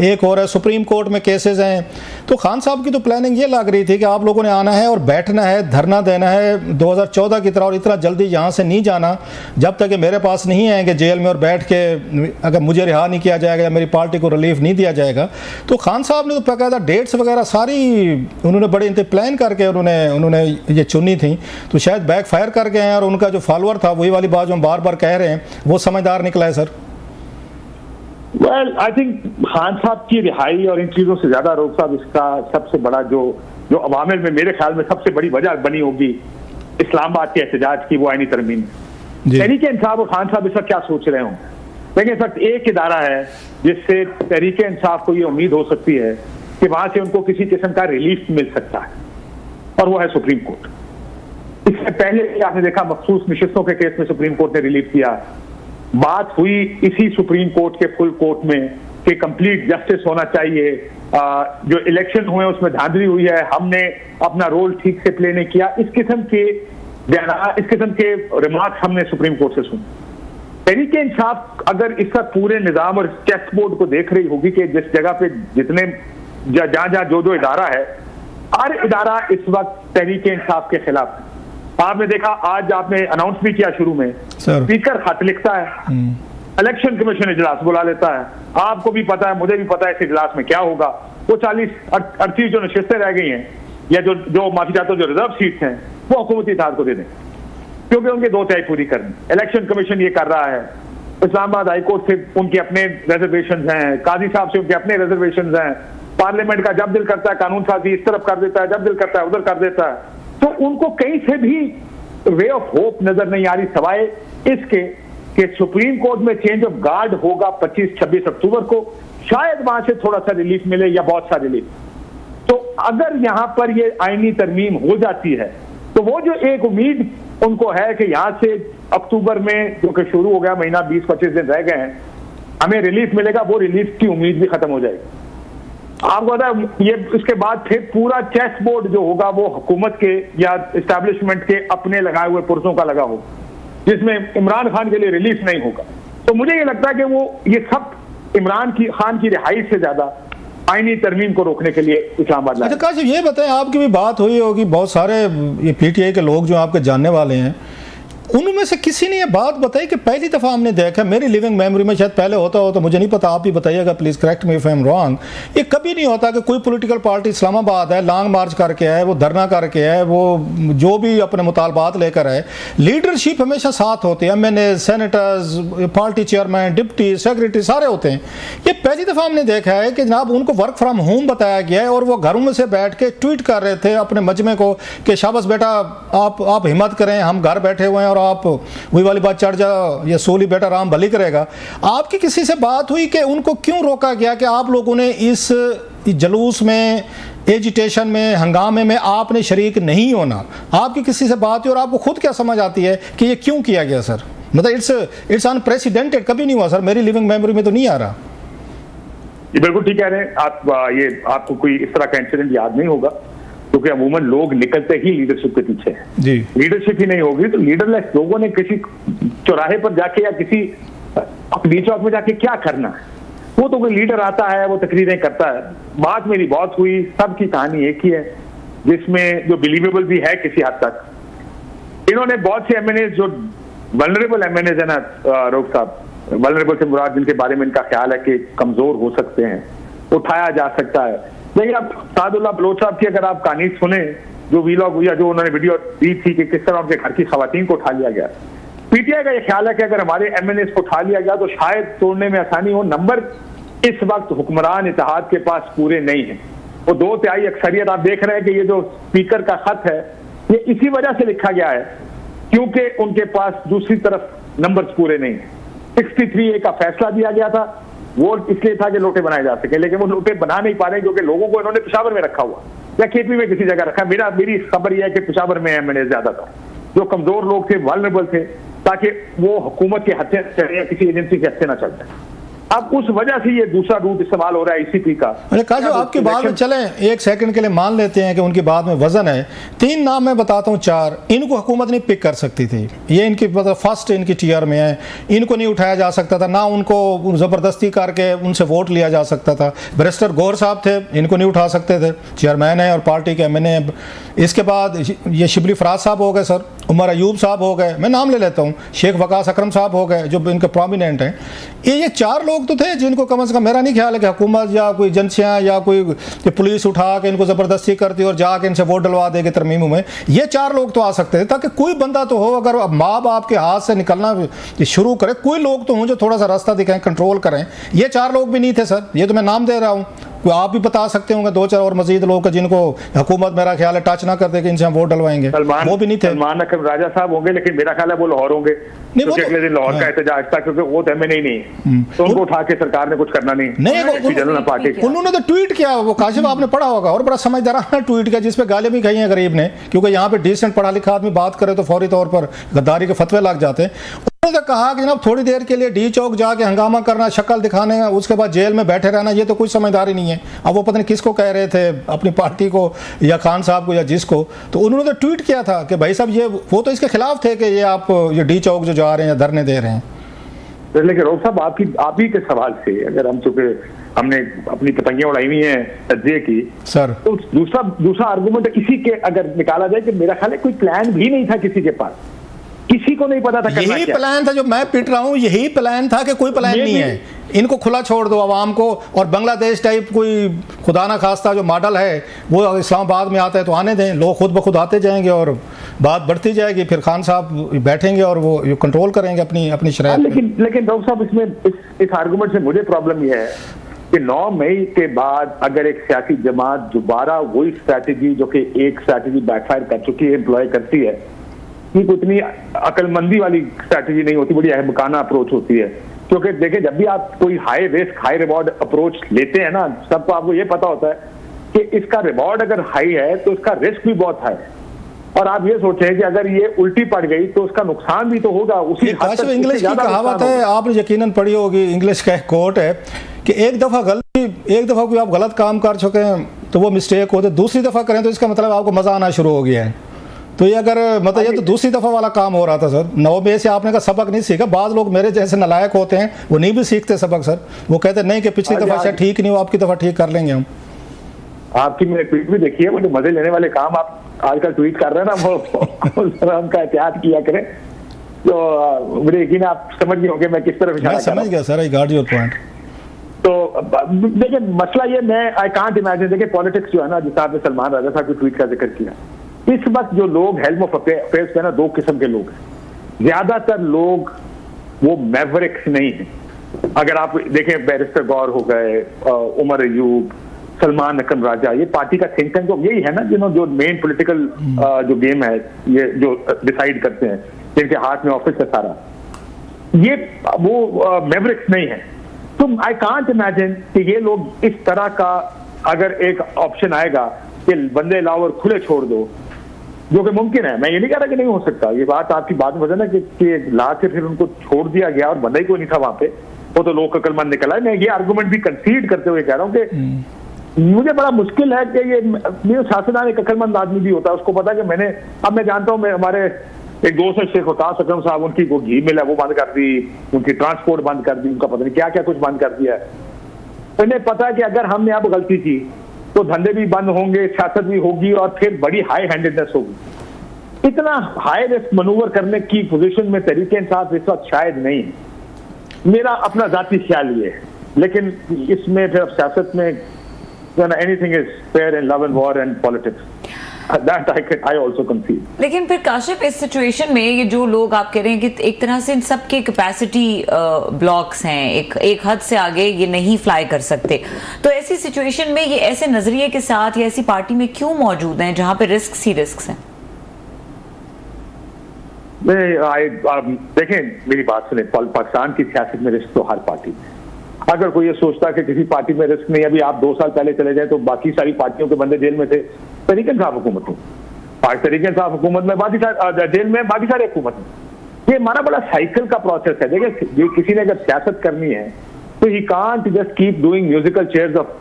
एक और है, सुप्रीम कोर्ट में केसेस हैं, तो खान साहब की तो प्लानिंग ये लग रही थी कि आप लोगों ने आना है और बैठना है, धरना देना है 2014 की तरह, और इतना जल्दी यहाँ से नहीं जाना जब तक कि मेरे पास नहीं आएंगे जेल में और बैठ के अगर मुझे रिहा नहीं किया जाएगा या मेरी पार्टी को रिलीफ नहीं दिया जाएगा। तो खान साहब ने तो बाकायदा डेट्स वगैरह सारी उन्होंने बड़े प्लान करके उन्होंने ये चुनी थी, तो शायद बैक फायर कर गए हैं और उनका जो फॉलोअर था वही वाली बात जो हम बार बार कह रहे हैं वो समझदार निकला है sir. Well I think Khan साहब की रिहाई और इन चीज़ों से ज़्यादा रोक साहब इसका सबसे बड़ा जो अवामिल में मेरे ख्याल में सबसे बड़ी वजह बनी होगी इस्लामाबाद के एहतजाज की, वो आईनी तरमीम। तहरीक इंसाफ और खान साहब इस वक्त क्या सोच रहे हों, लेकिन इस वक्त एक इदारा है जिससे तहरीक इंसाफ को ये उम्मीद हो सकती है कि वहां से उनको किसी किस्म का रिलीफ मिल सकता है, और वो है सुप्रीम कोर्ट। इससे पहले आपने देखा मखसूस नशिस्तों के केस में सुप्रीम कोर्ट ने रिलीफ किया, बात हुई इसी सुप्रीम कोर्ट के फुल कोर्ट में कि कंप्लीट जस्टिस होना चाहिए, जो इलेक्शन हुए उसमें धांधली हुई है, हमने अपना रोल ठीक से प्ले नहीं किया, इस किस्म के रिमार्क्स हमने सुप्रीम कोर्ट से सुने। तहरीक इंसाफ अगर इसका पूरे निजाम और चेस बोर्ड को देख रही होगी कि जिस जगह पे जितने जहां जो इदारा है, हर इदारा इस वक्त तहरीक इंसाफ के खिलाफ है। आपने देखा, आज आपने अनाउंस भी किया शुरू में, स्पीकर खत लिखता है, इलेक्शन कमीशन इजलास बुला लेता है, आपको भी पता है, मुझे भी पता है इस इजलास में क्या होगा। वो 40-38 जो नशिस्तें रह गई हैं या जो माफी चाहते जो रिजर्व सीट्स हैं वो हुकूमती इत्तेहाद को दे दें, क्योंकि उनके 2 तिहाई पूरी करनी। इलेक्शन कमीशन ये कर रहा है, इस्लामाबाद हाईकोर्ट से उनके अपने रिजर्वेशन हैं, काजी साहब से उनके अपने रिजर्वेशन हैं, पार्लियामेंट का जब दिल करता है कानून साजी इस तरफ कर देता है, जब दिल करता है उधर कर देता है। तो उनको कहीं से भी वे ऑफ होप नजर नहीं आ रही, सवाए इसके कि सुप्रीम कोर्ट में चेंज ऑफ गार्ड होगा 25-26 अक्टूबर को, शायद वहां से थोड़ा सा रिलीफ मिले या बहुत सा रिलीफ। तो अगर यहां पर ये आईनी तरमीम हो जाती है तो वो जो एक उम्मीद उनको है कि यहां से अक्टूबर में जो कि शुरू हो गया महीना, 20-25 दिन रह गए हैं, हमें रिलीफ मिलेगा, वो रिलीफ की उम्मीद भी खत्म हो जाएगी। आपको पता है ये इसके बाद फिर पूरा चेस बोर्ड जो होगा वो हुकूमत के या इस्टेब्लिशमेंट के अपने लगाए हुए पुरजों का लगा होगा, जिसमें इमरान खान के लिए रिलीफ नहीं होगा। तो मुझे ये लगता है कि वो ये सब इमरान खान की रिहाई से ज्यादा आईनी तरमीम को रोकने के लिए इस्लामाबाद लाए। अच्छा काशिफ, ये बताएं, आपकी भी बात हुई होगी, बहुत सारे ये पीटीआई के लोग जो आपके जानने वाले हैं, उनमें से किसी ने ये बात बताई कि पहली दफ़ा हमने देखा, मेरी लिविंग मेमोरी में शायद पहले होता हो तो मुझे नहीं पता, आप ही बताइएगा please, correct me if I am wrong, ये कभी नहीं होता कि कोई पॉलिटिकल पार्टी इस्लामाबाद है, लॉन्ग मार्च करके आए, वो धरना करके आए, वो जो भी अपने मुतालबात लेकर आए, लीडरशिप हमेशा साथ होती है, MNA, senators, party chairman, deputy secretary सारे होते हैं। ये पहली दफ़ा हमने देखा है कि जनाब उनको वर्क फ्राम होम बताया गया है और वो घरों में से बैठ के ट्वीट कर रहे थे अपने मजमे को कि शाबाश बेटा, आप हिम्मत करें, हम घर बैठे हुए हैं और आप वही वाली बात चढ़ जाओ, ये सोली बेटा राम भली करेगा। आपकी किसी से बात हुई कि उनको क्यों रोका गया कि आप लोगों ने इस जलूस में, एजिटेशन में, हंगामे में आपने शरीक नहीं होना? आपकी किसी से बात हुई और आपको खुद क्या समझ आती है कि ये क्यों किया गया सर? मतलब इट्स अनप्रेसिडेंटेड, कभी नहीं हुआ सर, मेरी लिविंग मेमोरी में तो नहीं आ रहा। ये बिल्कुल ठीक कह रहे हैं आप, ये आपको कोई इस तरह का इंसिडेंट याद नहीं होगा, क्योंकि अमूमन लोग निकलते ही लीडरशिप के पीछे हैं। जी, लीडरशिप ही नहीं होगी तो लीडरलेस लोगों ने किसी चौराहे पर जाके या किसी बीच चौक में जाके क्या करना है? वो तो कोई लीडर आता है, वो तकरीरें करता है। बात मेरी बहुत हुई, सबकी कहानी एक ही है, जिसमें जो बिलीवेबल भी है किसी हद तक। इन्होंने बहुत से MNA जो वल्नरेबल MNA है ना रऊफ साहब, वल्नरेबल से मुराद जिनके बारे में इनका ख्याल है कि कमजोर हो सकते हैं, उठाया जा सकता है। देखिए आप सादुल्लाह बलोच साहब की अगर आप कहानी सुने, जो वीलॉग या जो उन्होंने वीडियो दी थी कि किस तरह उनके घर की खवातीन को उठा लिया गया, पीटीआई का ये ख्याल है कि अगर हमारे MNAs को उठा लिया गया तो शायद तोड़ने में आसानी हो। नंबर इस वक्त हुक्मरान इत्तेहाद के पास पूरे नहीं है, वो 2 तिहाई अक्सरियत। आप देख रहे हैं कि ये जो स्पीकर का खत है ये इसी वजह से लिखा गया है क्योंकि उनके पास दूसरी तरफ नंबर्स पूरे नहीं है। 63A का फैसला दिया गया था, वो इसलिए था कि लोटे बनाए जा सके, लेकिन वो लोटे बना नहीं पा रहे क्योंकि लोगों को इन्होंने पेशावर में रखा हुआ या KP में किसी जगह रखा। मेरी खबर यह है कि पेशावर में MNA ज्यादा था, जो कमजोर लोग थे, वल्नरेबल थे, ताकि वो हुकूमत के हत्थे चढ़े या किसी एजेंसी के हत्थे ना चल जाए। अब उस वजह से ये दूसरा रूट इस्तेमाल हो रहा है ECP का। जो आपकी बात में चलें, एक सेकंड के लिए मान लेते हैं कि उनकी बात में वजन है। 3 नाम मैं बताता हूँ, 4 इनको हुकूमत नहीं पिक कर सकती थी, ये इनकी मतलब फर्स्ट इनकी टीयर में है, इनको नहीं उठाया जा सकता था, ना उनको ज़बरदस्ती करके उनसे वोट लिया जा सकता था। बैरिस्टर गौहर साहब थे, इनको नहीं उठा सकते थे, चेयरमैन है और पार्टी के MNA है। इसके बाद ये शिबली फराज साहब हो गए सर, उमर अयूब साहब हो गए, मैं नाम ले लेता हूँ, शेख वकास अकरम साहब हो गए जो इनके प्रोमिनेंट हैं। ये 4 लोग तो थे जिनको कम से कम, मेरा नहीं ख्याल है कि हुकूमत या कोई एजेंसियाँ या कोई पुलिस उठा के इनको ज़बरदस्ती करती और जाके इनसे वोट डलवा देगी तरमीम में। ये 4 लोग तो आ सकते थे, ताकि कोई बंदा तो हो, अगर माँ बाप के हाथ से निकलना शुरू करे, कोई लोग तो हों जो थोड़ा सा रास्ता दिखाएं, कंट्रोल करें। ये 4 लोग भी नहीं थे सर, ये तो मैं नाम दे रहा हूँ, आप भी बता सकते होंगे 2-4 और मजीद लोग जिनको हुकूमत मेरा ख्याल है टच ना कर दे कि इनसे हम वोट डलवाएंगे, वो भी नहीं थे। सलमान अकरम राजा साहब होंगे, लेकिन मेरा ख्याल है वो लाहौर होंगे, क्योंकि अगले दिन लाहौर का एहतजाज था, क्योंकि वो तो MNA ही नहीं है, तो उनको उठा के सरकार ने कुछ करना नहीं। उन्होंने तो ट्वीट किया, वो काशिफ आपने पढ़ा होगा, और बड़ा समझदाराना ट्वीट किया जिसपे गालियां भी खाई हैं गरीब ने, क्योंकि यहाँ पे डिसेंट पढ़ा लिखा आदमी बात करे तो फौरी तौर पर गद्दारी के फतवे लग जाते हैं। तो कहा कि जनाब थोड़ी देर के लिए डी चौक जाके हंगामा करना, शक्ल दिखाने, उसके बाद जेल में बैठे रहना, ये तो कोई समझदारी नहीं है। अब वो पता नहीं किसको कह रहे थे, अपनी पार्टी को या खान साहब को या जिसको, तो उन्होंने तो ट्वीट किया था कि भाई साहब ये वो तो इसके खिलाफ थे कि ये आप ये डी चौक जो जा रहे हैं या धरने दे रहे हैं। लेकिन रोक साहब आप ही के सवाल से अगर हम चूंकि हमने अपनी पतंगियां उड़ाई हुई हैं तज्जिए की सर, तो दूसरा आर्गूमेंट इसी के अगर निकाला जाए कि मेरा ख्याल है कोई प्लान भी नहीं था किसी के पास, किसी को नहीं पता था करना यही क्या। प्लान था जो मैं पिट रहा हूँ, यही प्लान था कि कोई प्लान नहीं है, इनको खुला छोड़ दो आवाम को। और बांग्लादेश टाइप कोई खुदा ना खास्ता जो मॉडल है वो इस्लामाबाद में आता है तो आने दें, लोग खुद ब खुद आते जाएंगे और बात बढ़ती जाएगी, फिर खान साहब बैठेंगे और वो कंट्रोल करेंगे अपनी शरायत। लेकिन डॉक्टर साहब इसमें इस आर्गूमेंट से मुझे प्रॉब्लम यह है कि 9 मई के बाद अगर एक सियासी जमात दोबारा वही स्ट्रैटेजी जो कि एक स्ट्रैटेजी बैकफायर कर चुकी है एम्प्लॉय करती है, ये उतनी अकलमंदी वाली स्ट्रैटेजी नहीं होती, बड़ी अहमकाना अप्रोच होती है। क्योंकि देखिए जब भी आप कोई high risk high reward approach लेते हैं ना, सबको आपको ये पता होता है कि इसका रिवॉर्ड अगर हाई है तो इसका रिस्क भी बहुत हाई है। और आप ये सोचें कि अगर ये उल्टी पड़ गई तो उसका नुकसान भी तो होगा उसी हद तक। इंग्लिश की कहावत है, आपने यकीनन पढ़ी होगी, इंग्लिश का एक कोट है कि एक दफा कोई आप गलत काम कर चुके हैं तो वो मिस्टेक होते, दूसरी दफा करें तो इसका मतलब आपको मजा आना शुरू हो गया है। तो ये अगर मतलब ये तो दूसरी दफा वाला काम हो रहा था सर। 9 मई से आपने का सबक नहीं सीखा। बाद लोग मेरे जैसे नालायक होते हैं, वो नहीं भी सीखते सबक सर, वो कहते नहीं कि पिछली दफा शायद ठीक नहीं हो, आपकी दफा ठीक कर लेंगे हम। आपकी मैंने ट्वीट भी देखी है, वो मजे लेने वाले काम आप आजकल ट्वीट कर रहे हैं ना, वो उनका एहतियात किया करें। तो मुझे यकीन आप समझ गए होंगे मैं किस तरफ इशारा कर रहा हूं। समझ गया sir, I got your point. तो देखिए मसला ये, मैं आई कांट इमेजिन, देखिए पॉलिटिक्स जो है ना, जिस आपने सलमान राजा साहब की ट्वीट का जिक्र किया, इस वक्त जो लोग हेल्म ऑफ अफेयर्स पे ना, 2 किस्म के लोग हैं। ज्यादातर लोग वो मैवरिक्स नहीं है। अगर आप देखें बैरिस्टर गौर हो गए, उमर अयूब, सलमान अकरम राजा, ये पार्टी का थिंक टैंक यही है ना, जिन्होंने जो मेन पॉलिटिकल जो गेम है ये जो डिसाइड करते हैं, जिनके हाथ में ऑफिस है सारा, ये वो मैवरिक्स नहीं है। तो आई कांट इमेजिन कि ये लोग इस तरह का अगर एक ऑप्शन आएगा कि बंदे लाओ और खुले छोड़ दो, जो कि मुमकिन है, मैं ये नहीं कह रहा कि नहीं हो सकता, ये बात आपकी बात में ना कि ला के फिर उनको छोड़ दिया गया और बंदा ही कोई नहीं था वहां पे, वो तो लोग अकलमंद निकला है। मैं ये आर्गूमेंट भी कंसीड करते हुए कह रहा हूँ कि मुझे बड़ा मुश्किल है कि ये शासनदार एक अकलमंद आदमी भी होता है, उसको पता कि मैं जानता हूँ, मैं हमारे एक दोस्त है शेख वकास अकरम साहब, उनकी वो घी मिल है वो बंद कर दी, उनकी ट्रांसपोर्ट बंद कर दी, उनका पता नहीं क्या क्या कुछ बंद कर दिया है। उन्हें पता है कि अगर हमने अब गलती की तो धंधे भी बंद होंगे, सियासत भी होगी और फिर बड़ी हाई हैंडेडनेस होगी। इतना हाई रिस्क मनूवर करने की पोजीशन में तरीके इंसाफ इस वक्त शायद नहीं है, मेरा अपना जाती ख्याल ये है। लेकिन इसमें फिर अब सियासत में anything is fair in love and war and politics, that I also concede। लेकिन फिर काशिफ इस सिचुएशन में ये जो लोग आप कह रहे हैं कि एक तरह से इन सब के कैपेसिटी ब्लॉक्स हैं, एक हद से आगे ये नहीं फ्लाई कर सकते, तो ऐसी सिचुएशन में ये ऐसे नजरिए के साथ या ऐसी पार्टी में क्यों मौजूद हैं जहां पे रिस्क ही रिस्क हैं? देखें मेरी बात सुने, पाकिस्तान की सियासत में रिस्क तो हर पार्टी में। अगर कोई ये सोचता कि किसी पार्टी में रिस्क नहीं, अभी आप 2 साल पहले चले जाए तो बाकी सारी पार्टियों के बंदे जेल में थे, तहरीक इंसाफ हुकूमत में, तहरीक इंसाफ हुकूमत में बाकी जेल में बाकी सारे हुकूमत में। ये हमारा बड़ा साइकिल का प्रोसेस है। देखिए किसी ने अगर सियासत करनी है तो he can't just keep doing musical chairs of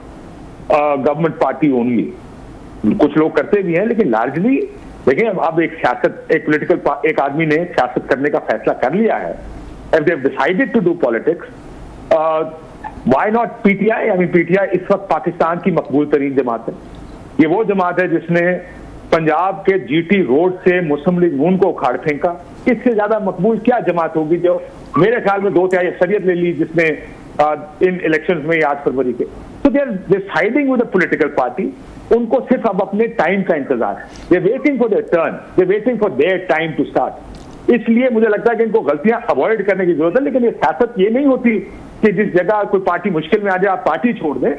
government party only. कुछ लोग करते भी हैं लेकिन लार्जली देखिए अब एक सियासत, एक पॉलिटिकल एक आदमी ने सियासत करने का फैसला कर लिया है, if they have decided to do politics, why not PTI. I mean PTI इस वक्त पाकिस्तान की मकबूल तरीन जमात है। ये वो जमात है जिसने पंजाब के जीटी रोड से मुस्लिम लीग नून को उखाड़ फेंका। इससे ज्यादा मकबूल क्या जमात होगी जो मेरे ख्याल में 2/3 अक्सरियत ले ली जिसने इन इलेक्शंस में 8 फरवरी के। तो they are siding with a political party. उनको सिर्फ अब अपने टाइम का इंतजार है, they waiting for their turn, they waiting for their time to start. इसलिए मुझे लगता है कि इनको गलतियां अवॉइड करने की जरूरत है। लेकिन ये सियासत ये नहीं होती कि जिस जगह कोई पार्टी मुश्किल में आ जाए आप पार्टी छोड़ दें,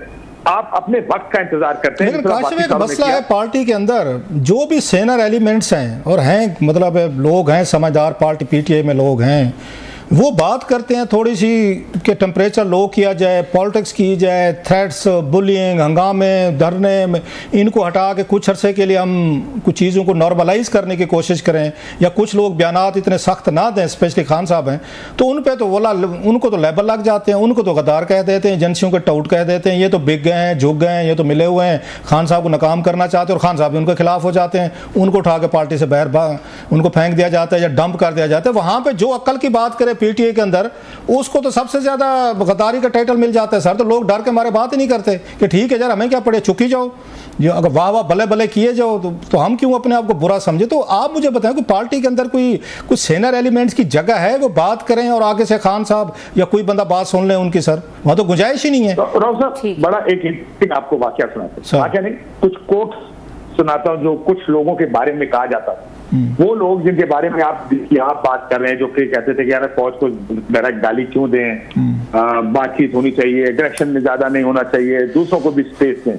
आप अपने वक्त का इंतजार करते हैं। लेकिन एक मसला है पार्टी के अंदर जो भी सीनियर एलिमेंट्स हैं और हैं, मतलब लोग हैं समझदार, पार्टी पीटीआई में लोग हैं वो बात करते हैं थोड़ी सी कि टेम्परेचर लो किया जाए, पॉलिटिक्स की जाए, थ्रेट्स, बुलिंग, हंगामे, धरने, इनको हटा के कुछ अरसे के लिए हम कुछ चीज़ों को नॉर्मलाइज करने की कोशिश करें, या कुछ लोग बयानात इतने सख्त ना दें, स्पेशली खान साहब हैं तो उन पे तो उनको तो लेबल लग जाते हैं, उनको तो गद्दार कह देते हैं, एजेंसियों के टाउट कह देते हैं, ये तो बिक गए हैं, झुक गए हैं, ये तो मिले हुए हैं, खान साहब को नाकाम करना चाहते हैं, और खान साहब भी उनके खिलाफ हो जाते हैं, उनको उठा के पार्टी से बाहर उनको फेंक दिया जाता है या डंप कर दिया जाता है। वहाँ पर जो अक्ल की बात करे पीटीआई के अंदर, उसको तो सबसे ज्यादा गद्दारी का टाइटल मिल जाता है सर। तो लोग डर के मारे बात ही नहीं करते कि ठीक है यार हमें क्या पड़े, चुकी जाओ, जो अगर वाह वाह भले भले किए जाओ तो हम क्यों अपने आप को बुरा समझे। तो आप मुझे बताएं कि पार्टी के अंदर कोई कुछ सीनियर एलिमेंट्स की जगह है वो बात करें और आगे से खान साहब या कोई बंदा बात सुन ले उनकी, सर वहां तो गुंजाइश ही नहीं है। राव साहब बड़ा एक आपको वाकया सुनाता हूं, वाकया नहीं कुछ कोट सुनाता हूं जो कुछ लोगों के बारे में कहा जाता है। वो लोग जिनके बारे में आप यहाँ बात कर रहे हैं, जो फिर कहते थे कि यार फौज को डायरेक्ट गाली क्यों दें, बातचीत होनी चाहिए, एग्रेशन में ज्यादा नहीं होना चाहिए, दूसरों को भी स्पेस दें।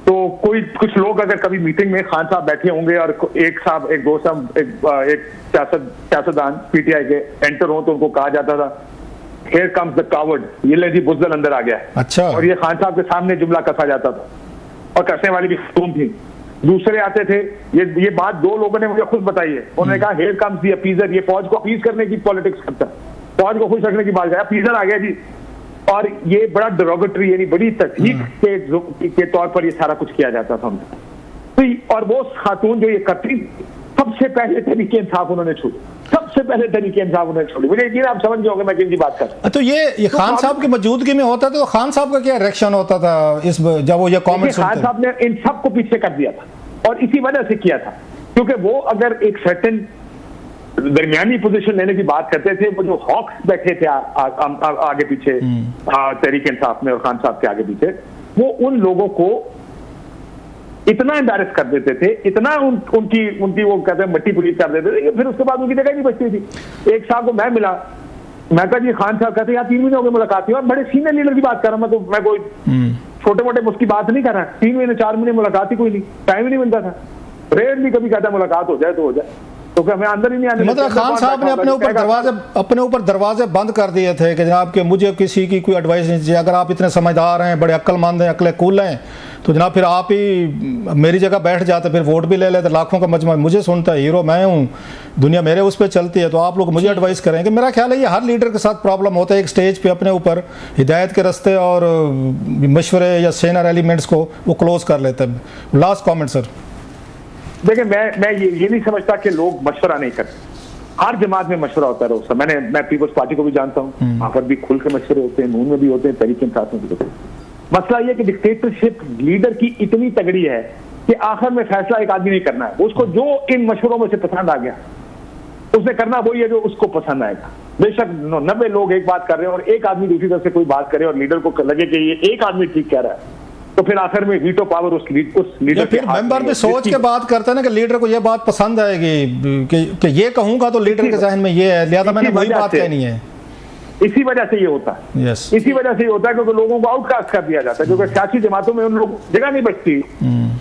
तो कुछ लोग अगर कभी मीटिंग में खान साहब बैठे होंगे और एक सियासतदान पीटीआई के एंटर हो तो उनको कहा जाता था हियर कम्स द कावर्ड, ये ले जी बुज़दिल अंदर आ गया। अच्छा। और ये खान साहब के सामने जुमला कसा जाता था और कसने वाली भी खतून थी। दूसरे आते थे, ये बात दो लोगों ने मुझे खुद बताई है, उन्होंने कहा हियर कम्स द अपीजर, ये फौज को अपीज करने की पॉलिटिक्स करता है, फौज को खुश रखने की बात है, अपीजर आ गया जी। और ये बड़ा डेरोगेटरी यानी बड़ी तस्दीक के तौर पर ये सारा कुछ किया जाता था उनका। तो और वो खातून जो ये करती, सबसे पहले तरीके इंसाफ उन्होंने छोड़ी, सबसे पहले तरीके इंसाफ उन्होंने छोड़ी। मुझे यकीन आप समझ गए मैं किन की बात कर। तो ये खान साहब की मौजूदगी में होता था तो खान साहब का क्या रिएक्शन होता था इस जब वो ये कमेंट सुनते? खान साहब ने इन सबको पीछे कर दिया था और इसी वजह से किया था, क्योंकि वो अगर एक सर्टेन दरमियानी पोजीशन लेने की बात करते थे, वो जो हॉक्स बैठे थे आगे पीछे तहरीक इंसाफ में और खान साहब के आगे पीछे, वो उन लोगों को इतना एम्बैरेस कर देते थे, इतना उनकी वो कहते हैं मट्टी पुलिस कर देते थे, फिर उसके बाद उनकी जगह नहीं बचती थी। एक साहब को मैं मिला, मैं कहा जी खान साहब कहते यार 3 महीने हो गए मुलाकात हुई, और बड़े सीनियर लीडर की बात कर रहा हूं, मैं कोई छोटे मोटे उसकी बात नहीं कर रहा। 3 महीने 4 महीने मुलाकात ही कोई नहीं, टाइम ही नहीं मिलता था। रेयरली कभी कहता मुलाकात हो जाए तो हो जाए, तो हमें अंदर ही नहीं आने। मतलब खान साहब ने अपने ऊपर दरवाजे बंद कर दिए थे कि जनाब के मुझे किसी की कोई एडवाइस नहीं चाहिए, अगर आप इतने समझदार हैं, बड़े अक्लमंद हैं, अक्ल कूल हैं, तो जनाब फिर आप ही मेरी जगह बैठ जाते, फिर वोट भी ले लेते, लाखों का मजमा मुझे सुनता है, हीरो मैं हूँ, दुनिया मेरे उस पर चलती है, तो आप लोग मुझे एडवाइस करेंगे। मेरा ख्याल है ये हर लीडर के साथ प्रॉब्लम होता है, एक स्टेज पे अपने ऊपर हिदायत के रास्ते और मशवरे या सीनियर एलिमेंट्स को वो क्लोज कर लेते हैं। Last comment sir. देखिए मैं ये नहीं समझता कि लोग मशवरा नहीं करते, हर जमात में मशवरा होता है। मैं पीपल्स पार्टी को भी जानता हूँ, वहां पर भी खुल के मशवरे होते हैं, नून में भी होते हैं, तरीके इंसाफ में भी होते हैं। मसला ये कि डिक्टेटरशिप लीडर की इतनी तगड़ी है कि आखिर में फैसला एक आदमी नहीं करना है, उसको जो इन मशवरों में से पसंद आ गया उसने करना वही है जो उसको पसंद आएगा। बेशक 90 लोग एक बात कर रहे हैं और एक आदमी दूसरी तरफ से कोई बात करे और लीडर को लगे कि ये एक आदमी ठीक कह रहा है, तो फिर आखिर में वीटो पावर उस लीडर फिर मेंबर भी सोच के बात करता है ना कि लीडर को ये बात पसंद आएगी कि ये कहूंगा तो लीडर के जहन में ये है, लिहाजा मैंने वही बात कहनी है। इसी वजह से ये होता है, इसी वजह से ये होता है क्योंकि लोगों को आउटकास्ट कर दिया जाता है, क्योंकि सियासी जमातों में उन लोग जगह नहीं बचती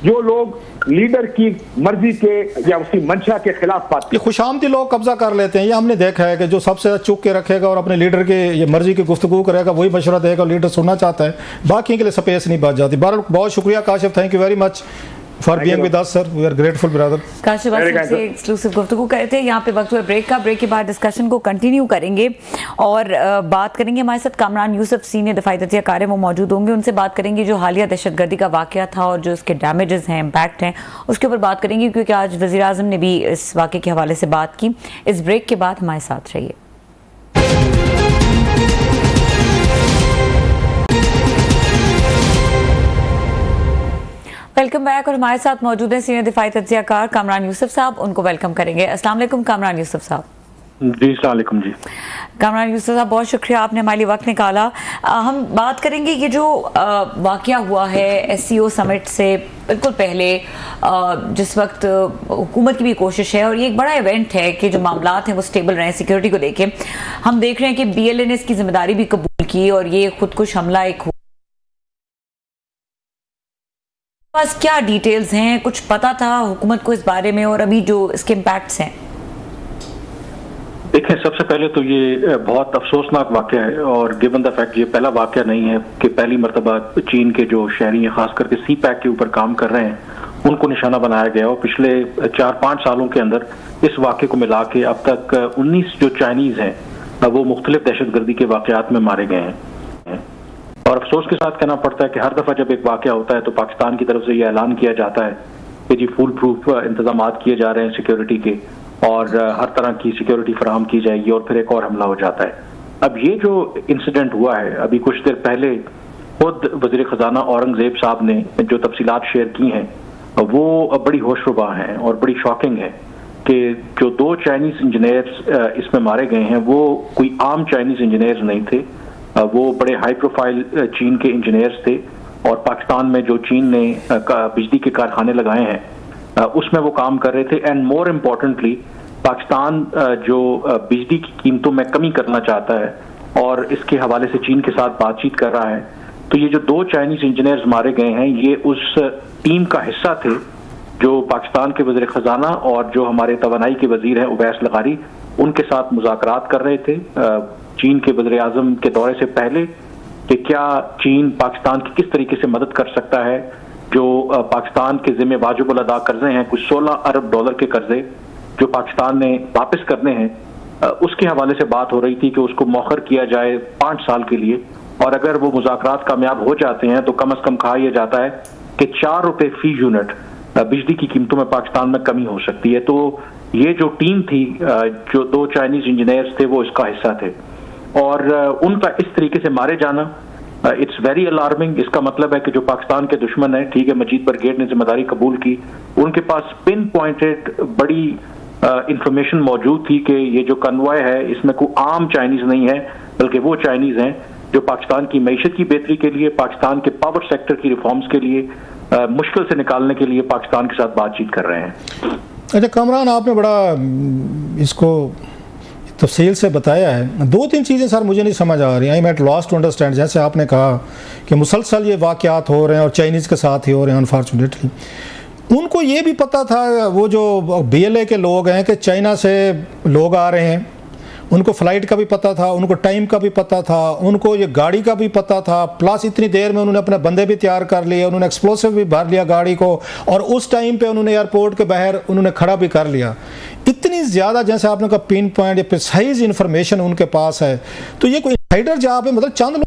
जो लोग लीडर की मर्जी के या उसकी मंशा के खिलाफ बात। ये खुशामदी लोग कब्जा कर लेते हैं, ये हमने देखा है कि जो सबसे ज्यादा चुप के रखेगा और अपने लीडर के ये मर्जी की गुफ्तगू करेगा, वही मशवरा देगा, लीडर सुनना चाहता है, बाकी के लिए स्पेस नहीं बच जाती। बहुत शुक्रिया Kashif, thank you very much for being with us sir, we are grateful brother. Kashif से एक्सक्लूसिव गुफ्तगू कर रहे थे। यहाँ पे वक्त हुआ ब्रेक का, ब्रेक के बाद डिस्कशन को कंटिन्यू करेंगे और बात करेंगे। हमारे साथ कामरान यूसुफ सीनियर दफाई तजियाकार है, वो मौजूद होंगे, उनसे बात करेंगे जो हालिया दहशतगर्दी का वाकया था और जो उसके डैमेजेस हैं, इम्पैक्ट हैं, उसके ऊपर बात करेंगे, क्योंकि आज वज़ीर आज़म ने भी इस वाकये के हवाले से बात की। इस ब्रेक के बाद हमारे साथ रहिए। वेलकम बैक और हमारे साथ मौजूद हैं सीनियर दिफाई तज्जियाकार कामरान यूसुफ साहब, उनको वेलकम करेंगे। अस्सलाम वालेकुम कामरान यूसुफ साहब। जी अस्सलाम वालेकुम जी। कामरान यूसुफ साहब बहुत शुक्रिया, आपने हमारे लिए वक्त निकाला। हम बात करेंगे ये जो वाकया हुआ है SCO समिट से बिल्कुल पहले, जिस वक्त हुकूमत की भी कोशिश है और ये एक बड़ा इवेंट है कि जो मामलात हैं वो स्टेबल रहें सिक्योरिटी को लेके। हम देख रहे हैं कि BLA ने इसकी जिम्मेदारी भी कबूल की और ये खुदकुश हमला एक पास क्या डिटेल्स हैं, कुछ पता था हुकूमत को इस बारे में और अभी जो इसके इम्पैक्ट्स हैं? देखें, सबसे पहले तो ये बहुत अफसोसनाक वाकया है, और गिवन द फैक्ट ये पहला वाकया नहीं है कि पहली मरतबा चीन के जो शहरी हैं, खास करके सी पैक के ऊपर काम कर रहे हैं, उनको निशाना बनाया गया। और पिछले 4-5 सालों के अंदर इस वाकये को मिला के अब तक 19 जो चाइनीज हैं वो मुख्तलिफ दहशतगर्दी के वाकयात में मारे गए हैं। और अफसोस के साथ कहना पड़ता है कि हर दफा जब एक वाकया होता है तो पाकिस्तान की तरफ से ये ऐलान किया जाता है कि जी फुल प्रूफ इंतजाम किए जा रहे हैं सिक्योरिटी के, और हर तरह की सिक्योरिटी फराहम की जाएगी, और फिर एक और हमला हो जाता है। अब ये जो इंसिडेंट हुआ है, अभी कुछ देर पहले खुद वज़ीर ख़जाना औरंगज़ेब साहब ने जो तफसीलात शेयर की हैं वो बड़ी होशरुबा हैं और बड़ी शॉकिंग है कि जो 2 चाइनीज इंजीनियर्स इसमें मारे गए हैं वो कोई आम चाइनीज इंजीनियर्स नहीं थे, वो बड़े हाई प्रोफाइल चीन के इंजीनियर्स थे, और पाकिस्तान में जो चीन ने बिजली के कारखाने लगाए हैं उसमें वो काम कर रहे थे। एंड मोर इम्पोर्टेंटली पाकिस्तान जो बिजली की कीमतों में कमी करना चाहता है और इसके हवाले से चीन के साथ बातचीत कर रहा है, तो ये जो 2 चाइनीज इंजीनियर्स मारे गए हैं ये उस टीम का हिस्सा थे जो पाकिस्तान के वज़ीर ख़जाना और जो हमारे तवानाई के वज़ीर हैं उवैस लगारी, उनके साथ मुज़ाकरात कर रहे थे चीन के वज़ीर आज़म के दौरे से पहले कि क्या चीन पाकिस्तान की किस तरीके से मदद कर सकता है। जो पाकिस्तान के ज़िम्मे वाजिबुल अदा कर्जे हैं, कुछ 16 अरब डॉलर के कर्जे जो पाकिस्तान ने वापस करने हैं, उसके हवाले से बात हो रही थी कि उसको मौखर किया जाए 5 साल के लिए, और अगर वो मुज़ाकरात कामयाब हो जाते हैं तो कम अज़ कम कहा यह जाता है कि 4 रुपये फी यूनिट बिजली की कीमतों में पाकिस्तान में कमी हो सकती है। तो ये जो टीम थी, जो 2 चाइनीज इंजीनियर्स थे, वो इसका हिस्सा थे, और उनका इस तरीके से मारे जाना इट्स वेरी अलार्मिंग। इसका मतलब है कि जो पाकिस्तान के दुश्मन है, ठीक है, मजीद ब्रिगेड ने जिम्मेदारी कबूल की, उनके पास पिन पॉइंटेड बड़ी इंफॉर्मेशन मौजूद थी कि ये जो कन्वॉय है इसमें कोई आम चाइनीज नहीं है, बल्कि वो चाइनीज हैं जो पाकिस्तान की मईशत की बेहतरी के लिए, पाकिस्तान के पावर सेक्टर की रिफॉर्म्स के लिए, मुश्किल से निकालने के लिए पाकिस्तान के साथ बातचीत कर रहे हैं। अच्छा कामरान, आपने बड़ा इसको तफसील से बताया है। 2-3 चीज़ें सर मुझे नहीं समझ आ रही, I am at loss to understand. जैसे आपने कहा कि मुसलसल ये वाक़यात हो रहे हैं और चाइनीज़ के साथ ही हो रहे हैं, अनफॉर्चुनेटली उनको ये भी पता था, वो जो BLA के लोग हैं, कि चाइना से लोग आ रहे हैं, उनको फ़्लाइट का भी पता था, उनको टाइम का भी पता था, उनको ये गाड़ी का भी पता था, प्लस इतनी देर में उन्होंने अपने बंदे भी तैयार कर लिए, उन्होंने एक्सप्लोसिव भी भर लिया गाड़ी को, और उस टाइम पे उन्होंने एयरपोर्ट के बाहर उन्होंने खड़ा भी कर लिया। इतनी ज़्यादा, जैसे आपने कहा, पिन पॉइंट या प्रिसाइज इन्फॉर्मेशन उनके पास है। तो ये कोई इनसाइडर जहाँ पे मतलब चंद लोग,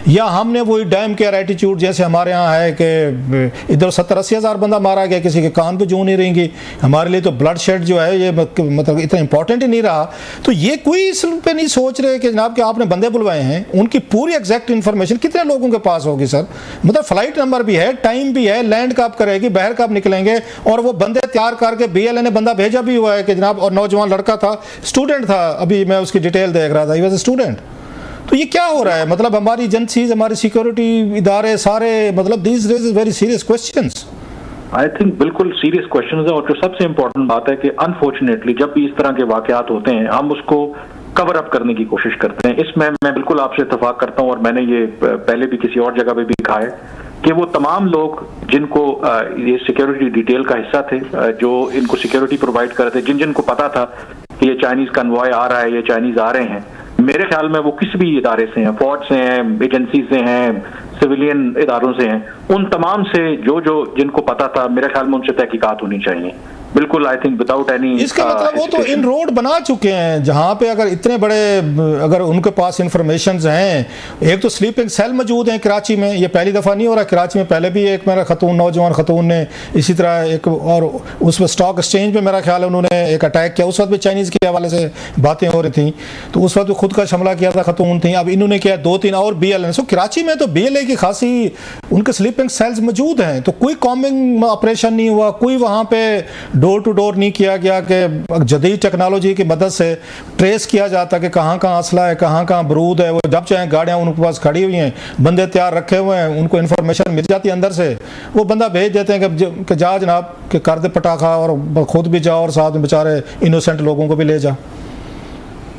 या हमने वही डैम केयर एटीट्यूड जैसे हमारे यहाँ है कि इधर 70-80 हज़ार बंदा मारा गया, किसी के कान पे जूं नहीं रहेंगी, हमारे लिए तो ब्लड शेड जो है ये मतलब इतना इंपॉर्टेंट ही नहीं रहा। तो ये कोई इस पे नहीं सोच रहे कि जनाब कि आपने बंदे बुलवाए हैं, उनकी पूरी एग्जैक्ट इन्फॉर्मेशन कितने लोगों के पास होगी सर? मतलब फ्लाइट नंबर भी है, टाइम भी है, लैंड कब करेगी, बाहर कब निकलेंगे, और वो बंदे तैयार करके BLA ने बंदा भेजा भी हुआ है कि जनाब, और नौजवान लड़का था, स्टूडेंट था, अभी मैं उसकी डिटेल देख रहा था, ही वाज अ स्टूडेंट। तो ये क्या हो रहा है? मतलब हमारी एजेंसीज, हमारी सिक्योरिटी इदारे सारे, मतलब these raise very serious questions. I think बिल्कुल सीरियस क्वेश्चंस है, और जो सबसे इंपॉर्टेंट बात है कि अनफॉर्चुनेटली जब भी इस तरह के वाकयात होते हैं हम उसको कवर अप करने की कोशिश करते हैं। इसमें मैं बिल्कुल आपसे इत्तेफाक करता हूं, और मैंने ये पहले भी किसी और जगह पे भी कहा है कि वो तमाम लोग जिनको ये सिक्योरिटी डिटेल का हिस्सा थे, जो इनको सिक्योरिटी प्रोवाइड कर रहे थे, जिनको पता था कि ये चाइनीज कन्वॉय आ रहा है, ये चाइनीज आ रहे हैं, मेरे ख्याल में वो किसी भी इदारे से हैं, फौज से हैं, एजेंसी से हैं, सिविलियन इदारों से हैं, उन तमाम से जिनको पता था, मेरे ख्याल में उनसे तहकीकात होनी चाहिए। बिल्कुल, आई थिंक विदाउट एनी, इसका मतलब वो तो इन रोड बना चुके हैं जहाँ पे अगर इतने बड़े, अगर उनके पास इंफॉर्मेशन हैं, एक तो स्लीपिंग सेल मौजूद हैं कराची में, ये पहली दफ़ा नहीं हो रहा, कराची में पहले भी एक मेरा नौजवान खतून ने इसी तरह एक, और उस पर स्टॉक एक्सचेंज पे मेरा ख्याल है उन्होंने एक अटैक किया, उस वक्त भी चाइनीज़ के हवाले से बातें हो रही थी, तो उस वक्त खुद का हमला किया था खतून थी। अब इन्होंने किया 2-3 और BLA। सो कराची में तो BLA की खासी उनके स्लीपिंग सेल्स मौजूद हैं, तो कोई कॉम्बिंग ऑपरेशन नहीं हुआ, कोई वहाँ पे डोर टू डोर नहीं किया गया कि जदीद टेक्नोलॉजी की मदद से ट्रेस किया जाता कि कहाँ कहाँ असला है, कहाँ कहाँ बरूद है। वो जब चाहे गाड़ियाँ उनके पास खड़ी हुई हैं, बंदे तैयार रखे हुए हैं, उनको इन्फॉर्मेशन मिल जाती है अंदर से, वो बंदा भेज देते हैं कि जा जनाब कि कर दे पटाखा, और खुद भी जाओ और साथ में बेचारे इनोसेंट लोगों को भी ले जा।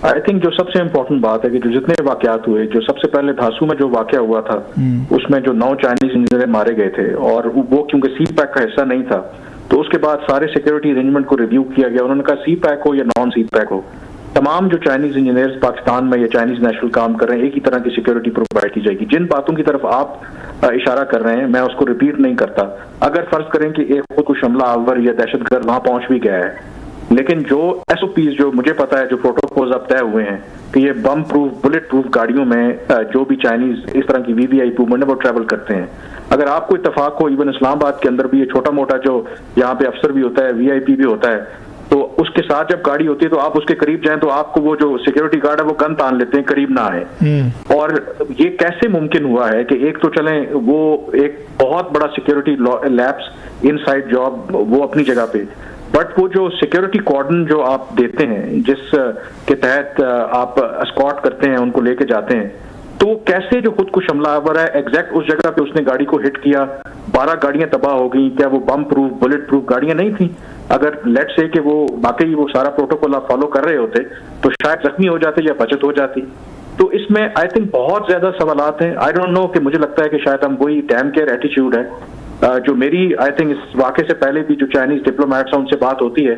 आई थिंक जो सबसे इम्पोर्टेंट बात है कि जो जितने वाकयात हुए, जो सबसे पहले धासू में जो वाकया हुआ था उसमें जो 9 चाइनीज इंजीनियर मारे गए थे, और वो क्योंकि सी पैक का हिस्सा नहीं था तो उसके बाद सारे सिक्योरिटी अरेंजमेंट को रिव्यू किया गया। उन्होंने कहा सी पैक हो या नॉन सी पैक हो, तमाम जो चाइनीज इंजीनियर्स पाकिस्तान में या चाइनीज नेशनल काम कर रहे हैं एक ही तरह की सिक्योरिटी प्रोवाइड की जाएगी। जिन बातों की तरफ आप इशारा कर रहे हैं मैं उसको रिपीट नहीं करता। अगर फर्ज करें कि एक खुदकुश हमला आवर या दहशतगर्द वहां पहुंच भी गया है, लेकिन जो SOPs जो मुझे पता है, जो प्रोटोकॉल्स अब तय हुए हैं कि ये बम प्रूफ बुलेट प्रूफ गाड़ियों में जो भी चाइनीज इस तरह की VVIP मूवमेंट है वो ट्रैवल करते हैं। अगर आपको इत्तेफाक हो, इवन इस्लामाबाद के अंदर भी ये छोटा मोटा जो यहाँ पे अफसर भी होता है, VIP भी होता है, तो उसके साथ जब गाड़ी होती है तो आप उसके करीब जाएं तो आपको वो जो सिक्योरिटी गार्ड है वो गन तान लेते हैं, करीब ना आए। और ये कैसे मुमकिन हुआ है कि एक तो चलें वो एक बहुत बड़ा सिक्योरिटी लैब्स इनसाइड जॉब वो अपनी जगह पे, बट वो जो सिक्योरिटी कॉर्डन जो आप देते हैं जिस के तहत आप एस्कॉर्ट करते हैं, उनको लेके जाते हैं, तो वो कैसे जो खुदकुश हमलावर है एग्जैक्ट उस जगह पे उसने गाड़ी को हिट किया, 12 गाड़ियां तबाह हो गई। क्या वो बम प्रूफ बुलेट प्रूफ गाड़ियां नहीं थी? अगर लेट से कि वो वाकई वो सारा प्रोटोकॉल आप फॉलो कर रहे होते तो शायद जख्मी हो जाते या बचत हो जाती। तो इसमें आई थिंक बहुत ज्यादा सवालात हैं। आई डोंट नो कि मुझे लगता है कि शायद हम वही डैम केयर एटीट्यूड है जो मेरी आई थिंक इस वाक़े से पहले भी जो चाइनीज डिप्लोमेट्स हैं उनसे बात होती है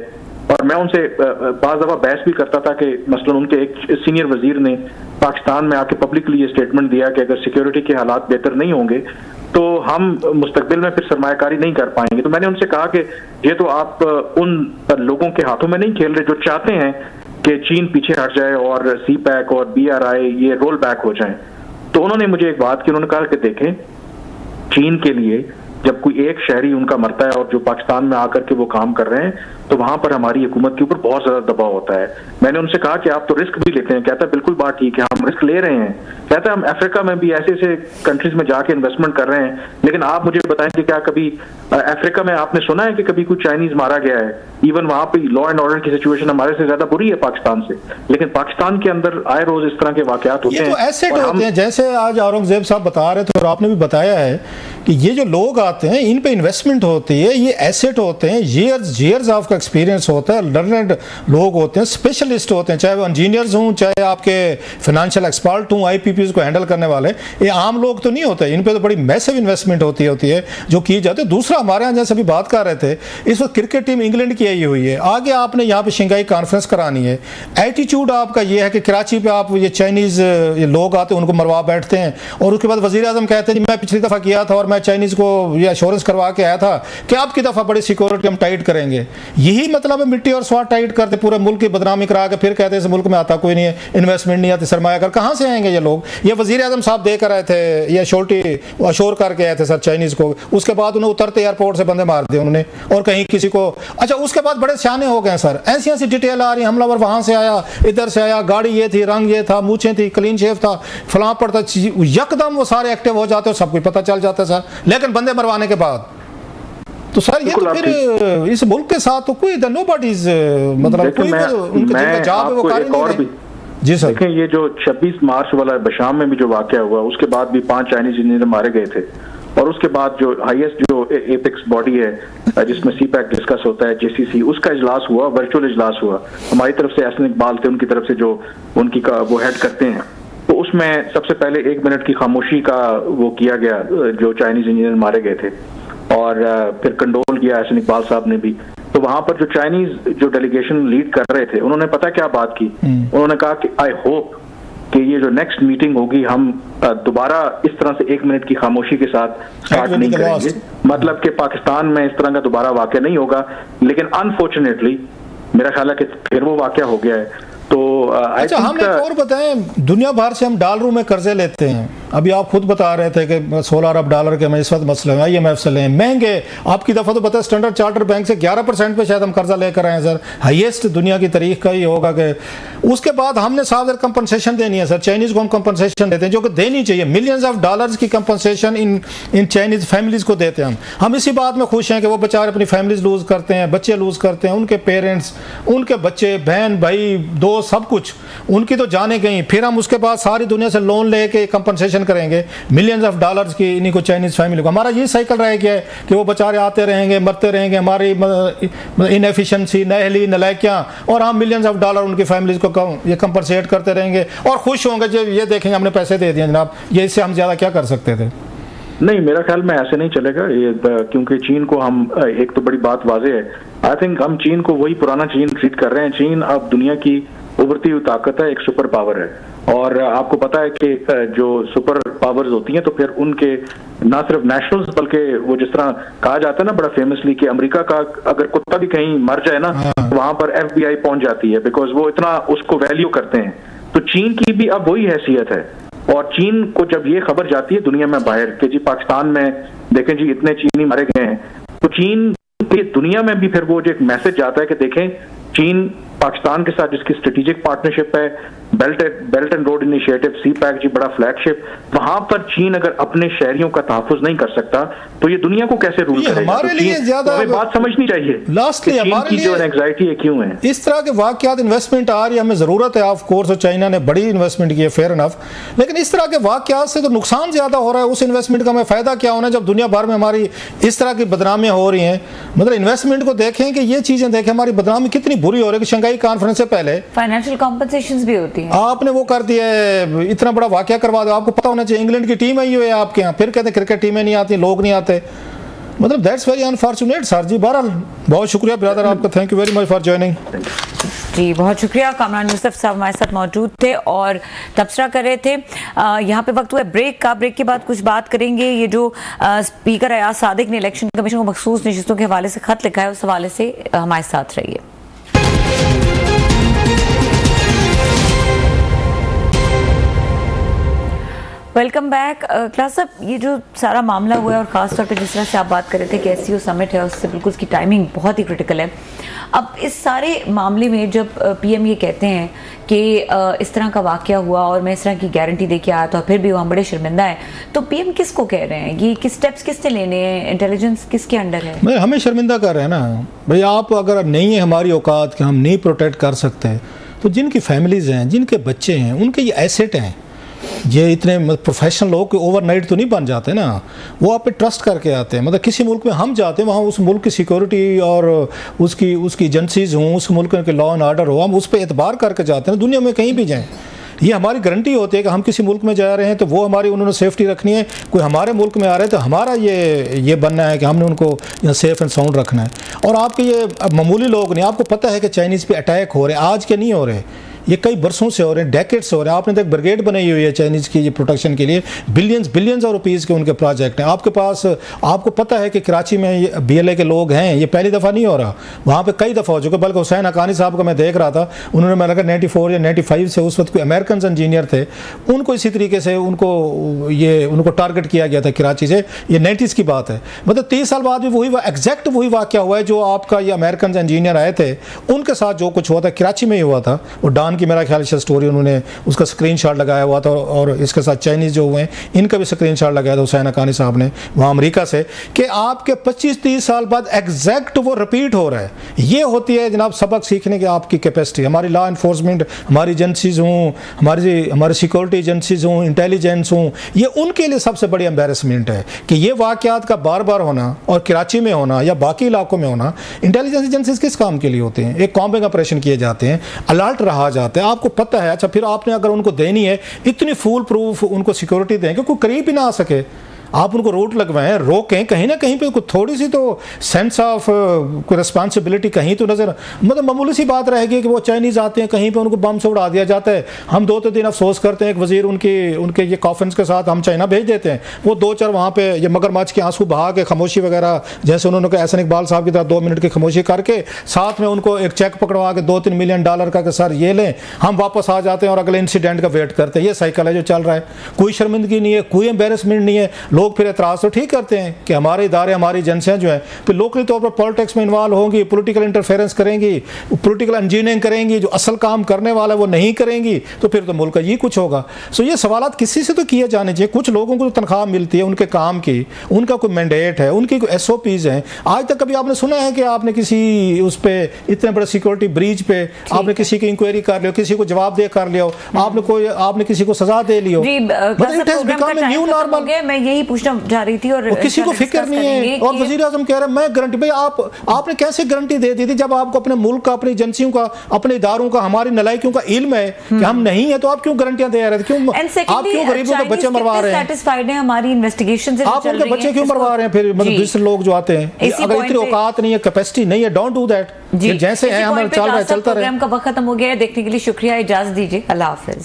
और मैं उनसे बाज़ दफ़ा बहस भी करता था कि मसलन उनके एक सीनियर वजीर ने पाकिस्तान में आके पब्लिकली ये स्टेटमेंट दिया कि अगर सिक्योरिटी के हालात बेहतर नहीं होंगे तो हम मुस्तकबिल में फिर सरमायाकारी नहीं कर पाएंगे। तो मैंने उनसे कहा कि ये तो आप उन लोगों के हाथों में नहीं खेल रहे जो चाहते हैं कि चीन पीछे हट जाए और सी पैक और BRI ये रोल बैक हो जाए। तो उन्होंने मुझे एक बात की, उन्होंने कहा कि देखें, चीन के लिए जब कोई एक शहरी उनका मरता है और जो पाकिस्तान में आकर के वो काम कर रहे हैं तो वहां पर हमारी हुकूमत के ऊपर बहुत ज्यादा दबाव होता है। मैंने उनसे कहा कि आप तो रिस्क भी लेते हैं। कहता है बिल्कुल बात ठीक है, हम रिस्क ले रहे हैं। कहता है हम अफ्रीका में भी ऐसे ऐसे कंट्रीज में जाके इन्वेस्टमेंट कर रहे हैं, लेकिन आप मुझे बताएं कि क्या कभी अफ्रीका में आपने सुना है कि कभी कोई चाइनीज मारा गया है? इवन वहां पे लॉ एंड ऑर्डर की सिचुएशन हमारे से ज्यादा बुरी है पाकिस्तान से, लेकिन पाकिस्तान के अंदर आए रोज इस तरह के वाकयात होते हैं। तो एसेट होते हैं, जैसे आज औरंगजेब साहब बता रहे थे और आपने भी बताया है कि ये जो लोग आते हैं इन पे इन्वेस्टमेंट होती है, ये एसेट होते हैं, ईयर्स ऑफ का एक्सपीरियंस होता है, लर्नड लोग होते हैं, स्पेशलिस्ट होते हैं, चाहे वो इंजीनियर्स हों, चाहे आपके फाइनेंशियल एक्सपर्ट हों, IPPs को हैंडल करने वाले। ये आम लोग तो नहीं होते, इन पे तो बड़ी मैसिव इन्वेस्टमेंट होती है जो की जाती है। दूसरा, हमारे यहाँ जैसे अभी बात कर रहे थे, इस वक्त क्रिकेट टीम इंग्लैंड की आई हुई है, आगे आपने यहाँ पे शंघाई कॉन्फ्रेंस करानी है। एटीट्यूड आपका ये है कि कराची पे आप ये चाइनीज लोग आते हैं उनको मरवा बैठते हैं और उसके बाद वजीर आजम कहते हैं मैं पिछली दफ़ा किया था और मैं चाइनीज को ये एश्योरेंस करवा के आया था कि आपकी दफ़ा बड़ी सिक्योरिटी हम टाइट करेंगे। यही मतलब है, मिट्टी और स्वाद टाइट करते, पूरे मुल्क की बदनामी करा के फिर कहते हैं इस मुल्क में आता कोई नहीं है, इन्वेस्टमेंट नहीं आती, सरमायाकार कहाँ से आएंगे ये लोग? ये वजीर आजम साहब दे कर आए थे, ये श्योरिटी अश्योर करके आए थे सर चाइनीज को। उसके बाद उन्हें उतरते एयरपोर्ट से बंदे मार दिए उन्होंने और कहीं किसी को। अच्छा, उसके बाद बड़े सियाने हो गए सर, ऐसी ऐसी डिटेल आ रही, हमलावर वहां से आया, इधर से आया, गाड़ी ये थी, रंग ये था, मूछें थी, क्लीन शेव था, फलां पर था, यकदम वो सारे एक्टिव हो जाते और सब कुछ पता चल जाता है सर। लेकिन बंदे मरवाने के बाद तो सर ये तो फिर इस मुल्क के साथ तो कोई नोबॉडीज मतलब कोई उनका जॉब है वो कार्य नहीं है। जी सर, देखें ये जो 26 मार्च वाला बशाम में भी जो वाकया हुआ उसके बाद भी 5 चाइनीज इंजीनियर मारे गए थे और उसके बाद जो हाईएस्ट जो एपेक्स बॉडी है जिसमें CPEC डिस्कस होता है, JCC, उसका इजलास हुआ, वर्चुअल इजलास हुआ। हमारी तरफ से एहसन इकबाल थे, उनकी तरफ से जो उनकी का वो हेड करते हैं, तो उसमें सबसे पहले 1 मिनट की खामोशी का वो किया गया जो चाइनीज इंजीनियर मारे गए थे और फिर कंडोल किया एहसन इकबाल साहब ने भी। तो वहां पर जो चाइनीज जो डेलीगेशन लीड कर रहे थे उन्होंने पता क्या बात की, उन्होंने कहा कि आई होप कि ये जो नेक्स्ट मीटिंग होगी हम दोबारा इस तरह से 1 मिनट की खामोशी के साथ स्टार्ट नहीं करेंगे, मतलब कि पाकिस्तान में इस तरह का दोबारा वाकया नहीं होगा। लेकिन अनफॉर्चुनेटली मेरा ख्याल है कि फिर वो वाकया हो गया है। तो अच्छा, हम एक और बताएं, दुनिया भर से हम डॉलरों में कर्जे लेते हैं। अभी आप खुद बता रहे थे कि 16 अरब डॉलर के में इस वक्त मसले हैं, IMF से लें, महंगे। आपकी दफ़ा तो पता है स्टैंडर्ड चार्टर बैंक से 11% पे शायद हम कर्जा लेकर आए सर, हाईएस्ट दुनिया की तारीख का ही होगा। कि उसके बाद हमने साथ कंपनसेशन देनी है सर, चाइनीज़ को हम कंपनसेशन देते हैं जो कि देनी चाहिए, मिलियंस ऑफ डॉलर्स की कंपनसेशन इन चाइनीज़ फैमिलीज़ को देते हैं हम इसी बात में खुश हैं कि वो बेचारे अपनी फैमिलीज लूज़ करते हैं, बच्चे लूज़ करते हैं, उनके पेरेंट्स, उनके बच्चे, बहन भाई, दोस्त, सब कुछ उनकी तो जाने गई। फिर हम उसके बाद सारी दुनिया से लोन लेके कंपनसेशन करेंगे मिलियंस ऑफ डॉलर्स की इन्हीं को चाइनीज फैमिली को। हमारा ये साइकिल रह गया है कि वो बेचारे आते रहेंगे, मरते रहेंगे, हमारी इनएफिशिएंसी, नहली, नलायकियां, और हम मिलियंस ऑफ डॉलर उनकी फैमिलीज को ये कंपनसेट करते रहेंगे और खुश होंगे जब ये देखेंगे हमने पैसे दे दिए जनाब, ये इससे हम ज़्यादा क्या कर सकते थे। नहीं, मेरा ख्याल में ऐसे नहीं चलेगा ये, क्योंकि चीन को हम, एक तो बड़ी बात वाज़ेह है, आई थिंक हम चीन को वही पुराना चीन ट्रीट कर रहे हैं। चीन अब दुनिया की उभरती हुई ताकत है, एक सुपर पावर है, और आपको पता है कि जो सुपर पावर्स होती हैं तो फिर उनके ना सिर्फ नेशनल्स बल्कि वो जिस तरह कहा जाता है ना बड़ा फेमसली कि अमेरिका का अगर कुत्ता भी कहीं मर जाए ना तो वहां पर FBI पहुंच जाती है, बिकॉज वो इतना उसको वैल्यू करते हैं। तो चीन की भी अब वही हैसियत है, और चीन को जब ये खबर जाती है दुनिया में बाहर कि जी पाकिस्तान में देखें जी इतने चीनी मारे गए हैं, तो चीन की दुनिया में भी फिर वो जो एक मैसेज जाता है कि देखें चीन पाकिस्तान के साथ जिसकी स्ट्रेटेजिक पार्टनरशिप है, belt and road initiative, CPEC जी बड़ा फ्लैगशिप, वहां पर चीन अगर अपने शहरियों का तहफ्फुज़ नहीं कर सकता तो ये दुनिया को कैसे रूल करेगा? हमारे लिए ज्यादा हमें बात समझनी चाहिए लास्टली हमारे लिए जो एंग्जाइटी है क्यों है। इस तरह के वाकयात इन्वेस्टमेंट आ रही है, हमें जरूरत है ऑफ कोर्स, और चाइना ने बड़ी इन्वेस्टमेंट की है, फेयर इनफ, लेकिन इस तरह के वाकयात से तो नुकसान ज्यादा हो रहा है। उस इन्वेस्टमेंट का हमें फायदा क्या होना है जब दुनिया भर में हमारी इस तरह की बदनामियां हो रही हैं? मतलब इन्वेस्टमेंट को देखें कि ये चीजें देखें, हमारी बदनामी कितनी बुरी हो रही है कि शंघाई कॉन्फ्रेंस से पहले फाइनेंशियल कॉम्पनसेशंस भी होती हैं। आपने वो कर दिया है, इतना बड़ा वाकया करवा दो, आपको पता होना चाहिए इंग्लैंड की टीम आई हुई है आपके यहाँ, फिर कहते हैं क्रिकेट टीमें नहीं आती, लोग नहीं आते। मतलब that's very unfortunate sir ji. बहरहाल बहुत शुक्रिया ब्रदर आपका, thank you very much for joining. जी बहुत शुक्रिया। कामरान यूसुफ साहब हमारे साथ मौजूद थे और तबसरा कर रहे थे। यहाँ पे वक्त हुआ ब्रेक का, ब्रेक के बाद कुछ बात करेंगे। ये जो स्पीकर अयाज सादिक ने इलेक्शन कमीशन को मखसूस नशिस्तों के हवाले से खत लिखा है, उस हवाले से हमारे साथ रहिए। Welcome back. क्लास साहब, ये जो सारा मामला हुआ है और ख़ास तौर पे जिस तरह से आप बात कर रहे थे कि SCO समिट है, उससे बिल्कुल उसकी टाइमिंग बहुत ही क्रिटिकल है। अब इस सारे मामले में जब PM ये कहते हैं कि इस तरह का वाकया हुआ और मैं इस तरह की गारंटी दे के आया था, फिर भी वो हम बड़े शर्मिंदा है, तो PM किसको कह रहे हैं? ये किस स्टेप्स किससे लेने हैं? इंटेलिजेंस किसके अंडर है? मैं हमें शर्मिंदा कर रहे हैं ना भाई। आप अगर नहीं है हमारी औकात कि हम नहीं प्रोटेक्ट कर सकते, तो जिनकी फैमिलीज हैं, जिनके बच्चे हैं, उनके ये एसेट हैं। ये इतने प्रोफेशनल लोग के ओवरनाइट तो नहीं बन जाते ना, वो आप पे ट्रस्ट करके आते हैं। मतलब किसी मुल्क में हम जाते हैं, वहाँ उस मुल्क की सिक्योरिटी और उसकी एजेंसीज हों, उस मुल्क के लॉ एंड ऑर्डर हो, हम उस पर एतबार करके जाते हैं। दुनिया में कहीं भी जाएँ, ये हमारी गारंटी होती है कि हम किसी मुल्क में जा रहे हैं तो वो हमारी उन्होंने सेफ्टी रखनी है। कोई हमारे मुल्क में आ रहे हैं तो हमारा ये बनना है कि हमने उनको यहाँ सेफ एंड साउंड रखना है। और आपके ये मामूली लोग नहीं, आपको पता है कि चाइनीज़ पे अटैक हो रहे हैं, आज के नहीं हो रहे, ये कई बरसों से हो रहे हैं, डेकेड्स हो रहे हैं। आपने तो एक ब्रिगेड बनाई हुई है चाइनीज़ की ये प्रोटेक्शन के लिए, बिलियंस ऑफ रुपीज़ के उनके प्रोजेक्ट हैं। आपके पास, आपको पता है कि कराची में BLA के लोग हैं, ये पहली दफ़ा नहीं हो रहा, वहाँ पे कई दफ़ा हो चुके। बल्कि हुसैन हकानी साहब का मैं देख रहा था, उन्होंने मेरा लगा 94 या 95 से, उस वक्त कोई अमेरिकन इंजीनियर थे, उनको इसी तरीके से उनको टारगेट किया गया था कराची से। ये 90s की बात है। मतलब 30 साल बाद भी एग्जैक्ट वही वाक़या हुआ है जो आपका ये अमेरिकन इंजीनियर आए थे, उनके साथ जो कुछ हुआ था कराची में ही हुआ था। वो डान की मेरा ख्याल से स्टोरी उन्होंने उसका स्क्रीनशॉट लगाया हुआ था, और इसके साथ चाइनीज़ जो हुए हैं इनका भी स्क्रीनशॉट लगाया था हुसैन हकानी साहब ने वहाँ अमेरिका से, कि आपके 25-30 साल बाद एग्जैक्ट वो रिपीट हो रहा है। ये होती है जनाब सबक सीखने की आपकी कैपेसिटी। हमारी लॉ इन्फोर्समेंट, हमारी एजेंसीज हों, हमारी सिक्योरिटी एजेंसीज हों, इंटेलिजेंस हों, ये उनके लिए सबसे बड़ी एम्बेरसमेंट है कि ये वाक़यात का बार बार होना, और कराची में होना या बाकी इलाकों में होना। इंटेलिजेंस एजेंसीज किस काम के लिए होते हैं? एक कॉम्बिंग ऑपरेशन किए जाते हैं, अलर्ट रहा जाता है, आपको पता है। अच्छा, फिर आपने अगर उनको देनी है इतनी फुल प्रूफ उनको सिक्योरिटी दें कि कोई करीब ही ना आ सके, आप उनको रूट लगवाएं, रोकें, कहीं ना कहीं पे थोड़ी सी तो सेंस ऑफ कोई रिस्पॉन्सिबिलिटी कहीं तो नजर, मतलब मामूली सी बात रहेगी कि वो चाइनीज़ आते हैं, कहीं पे उनको बम से उड़ा दिया जाता है। हम 2-3 दिन अफसोस करते हैं, एक वजीर उनके ये कॉफिन्स के साथ हम चाइना भेज देते हैं, वो 2-4 वहाँ पे ये मगरमच्छ के आंसू बहा के खामोशी वगैरह, जैसे उन्होंने कहा एहसन इकबाल साहब की तरह 2 मिनट की खामोशी करके साथ में उनको एक चेक पकड़वा के $2-3 मिलियन का कि सर ये लें, हम वापस आ जाते हैं और अगले इंसिडेंट का वेट करते हैं। ये साइकिल है जो चल रहा है। कोई शर्मिंदगी नहीं है, कोई एम्बेरसमेंट नहीं है। लोग फिर एतराज़ तो ठीक करते हैं कि हमारे इदारे, हमारी एजेंसियां जो हैं फिर लोकली तौर पर पॉलिटिक्स में इन्वॉल्व होंगी, पॉलिटिकल इंटरफेरेंस करेंगी, पॉलिटिकल इंजीनियरिंग करेंगी, जो असल काम करने वाला है वो नहीं करेंगी, तो फिर तो मुल्क का ये कुछ होगा। सो ये सवालात किसी से तो किए जाने चाहिए। कुछ लोगों को तनख्वाह मिलती है उनके काम की, उनका कोई मैंडेट है, उनकी कोई SOPs हैं। आज तक कभी आपने सुना है कि आपने किसी उस पर इतने बड़े सिक्योरिटी ब्रीच पे आपने किसी की इंक्वायरी कर लिया, किसी को जवाब दे कर लिया, आपने किसी को सजा दे लिया? मैं यही पूछना जा रही थी और किसी को फिक्र नहीं है। और वजीर आजम कह रहे हैं मैं गारंटी, भाई आपने कैसे गारंटी दे दी थी जब आपको अपने मुल्क का, अपनी एजेंसियों का, अपने इदारों का, हमारी नलायकियों का इल्म है कि हम नहीं है, तो आप क्यों गारंटियां दे रहे थे? क्यों आप क्यों गरीबों के बच्चे मरवा रहे हैं? सेटिस्फाइड है हमारी इन्वेस्टिगेशन से? आप उनके बच्चे क्यों मरवा रहे हैं फिर? मतलब दूसरे लोग जो आते हैं, अगर इतनी औकात नहीं है, कैपेसिटी नहीं है, डोंट डू दैट। जैसे है हमारा चल रहा है, चलता रहे। प्रोग्राम का वक्त खत्म हो गया है। देखने के लिए शुक्रिया, इजाजत दीजिए, अल्लाह हाफिज।